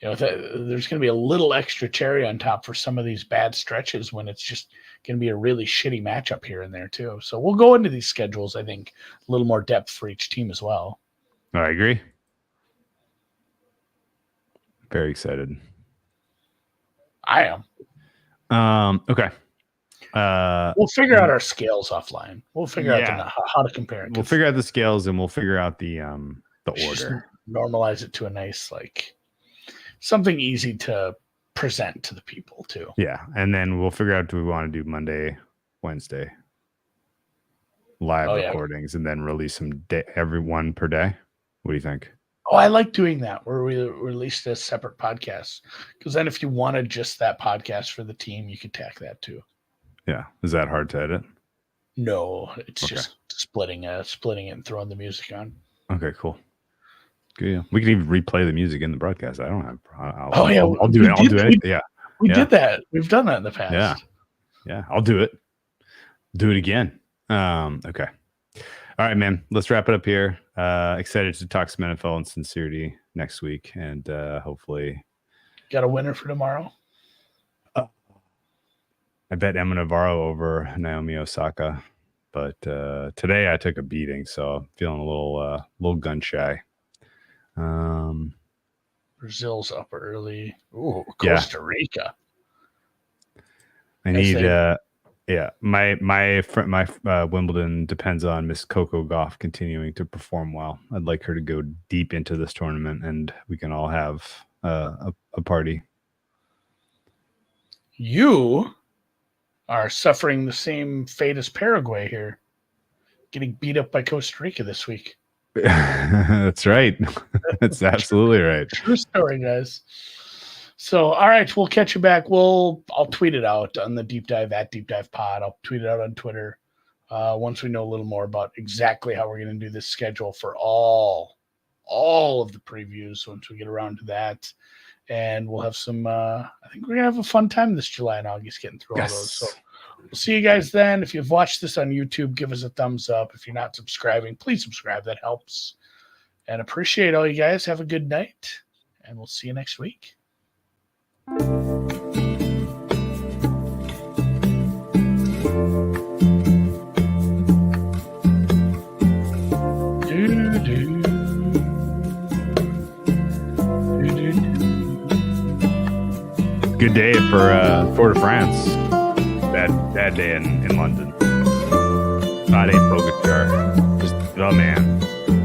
There's going to be a little extra cherry on top for some of these bad stretches when it's just going to be a really shitty matchup here and there too. So we'll go into these schedules, I think, a little more depth for each team as well. I agree. Very excited. I am. Okay. We'll figure out our scales offline. We'll figure out how to compare it. We'll figure out the scales and we'll figure out the order. Normalize it to a nice, like, something easy to present to the people too. Yeah. And then we'll figure out, do we want to do Monday, Wednesday live recordings and then release them every one per day? What do you think? Oh, I like doing that where we released a separate podcast, because then if you wanted just that podcast for the team, you could tack that too. Yeah. Is that hard to edit? No, it's just splitting it and throwing the music on. Okay, cool. Good. Yeah. We can even replay the music in the broadcast. I don't have. I'll do it. I'll do it. Yeah. We did that. We've done that in the past. Yeah. Yeah. I'll do it. Do it again. Okay. All right, man. Let's wrap it up here. Excited to talk some NFL and sincerity next week, and hopefully, got a winner for tomorrow. I bet Emma Navarro over Naomi Osaka, but today I took a beating, so I'm feeling a little gun shy. Brazil's up early. Ooh, Costa Rica. I need. My Wimbledon depends on Miss Coco Gauff continuing to perform well. I'd like her to go deep into this tournament, and we can all have a party. You are suffering the same fate as Paraguay here, getting beat up by Costa Rica this week. That's right. That's absolutely right. True story, guys. So, all right, we'll catch you back. I'll tweet it out on the Deep Dive at Deep Dive Pod. I'll tweet it out on Twitter once we know a little more about exactly how we're going to do this schedule for all of the previews once we get around to that. And we'll have some, I think we're going to have a fun time this July and August getting through all those. So we'll see you guys then. If you've watched this on YouTube, give us a thumbs up. If you're not subscribing, please subscribe. That helps. And appreciate all you guys. Have a good night, and we'll see you next week. Good day for Tour de France. Bad day in London. Tadej Pogacar, just the man.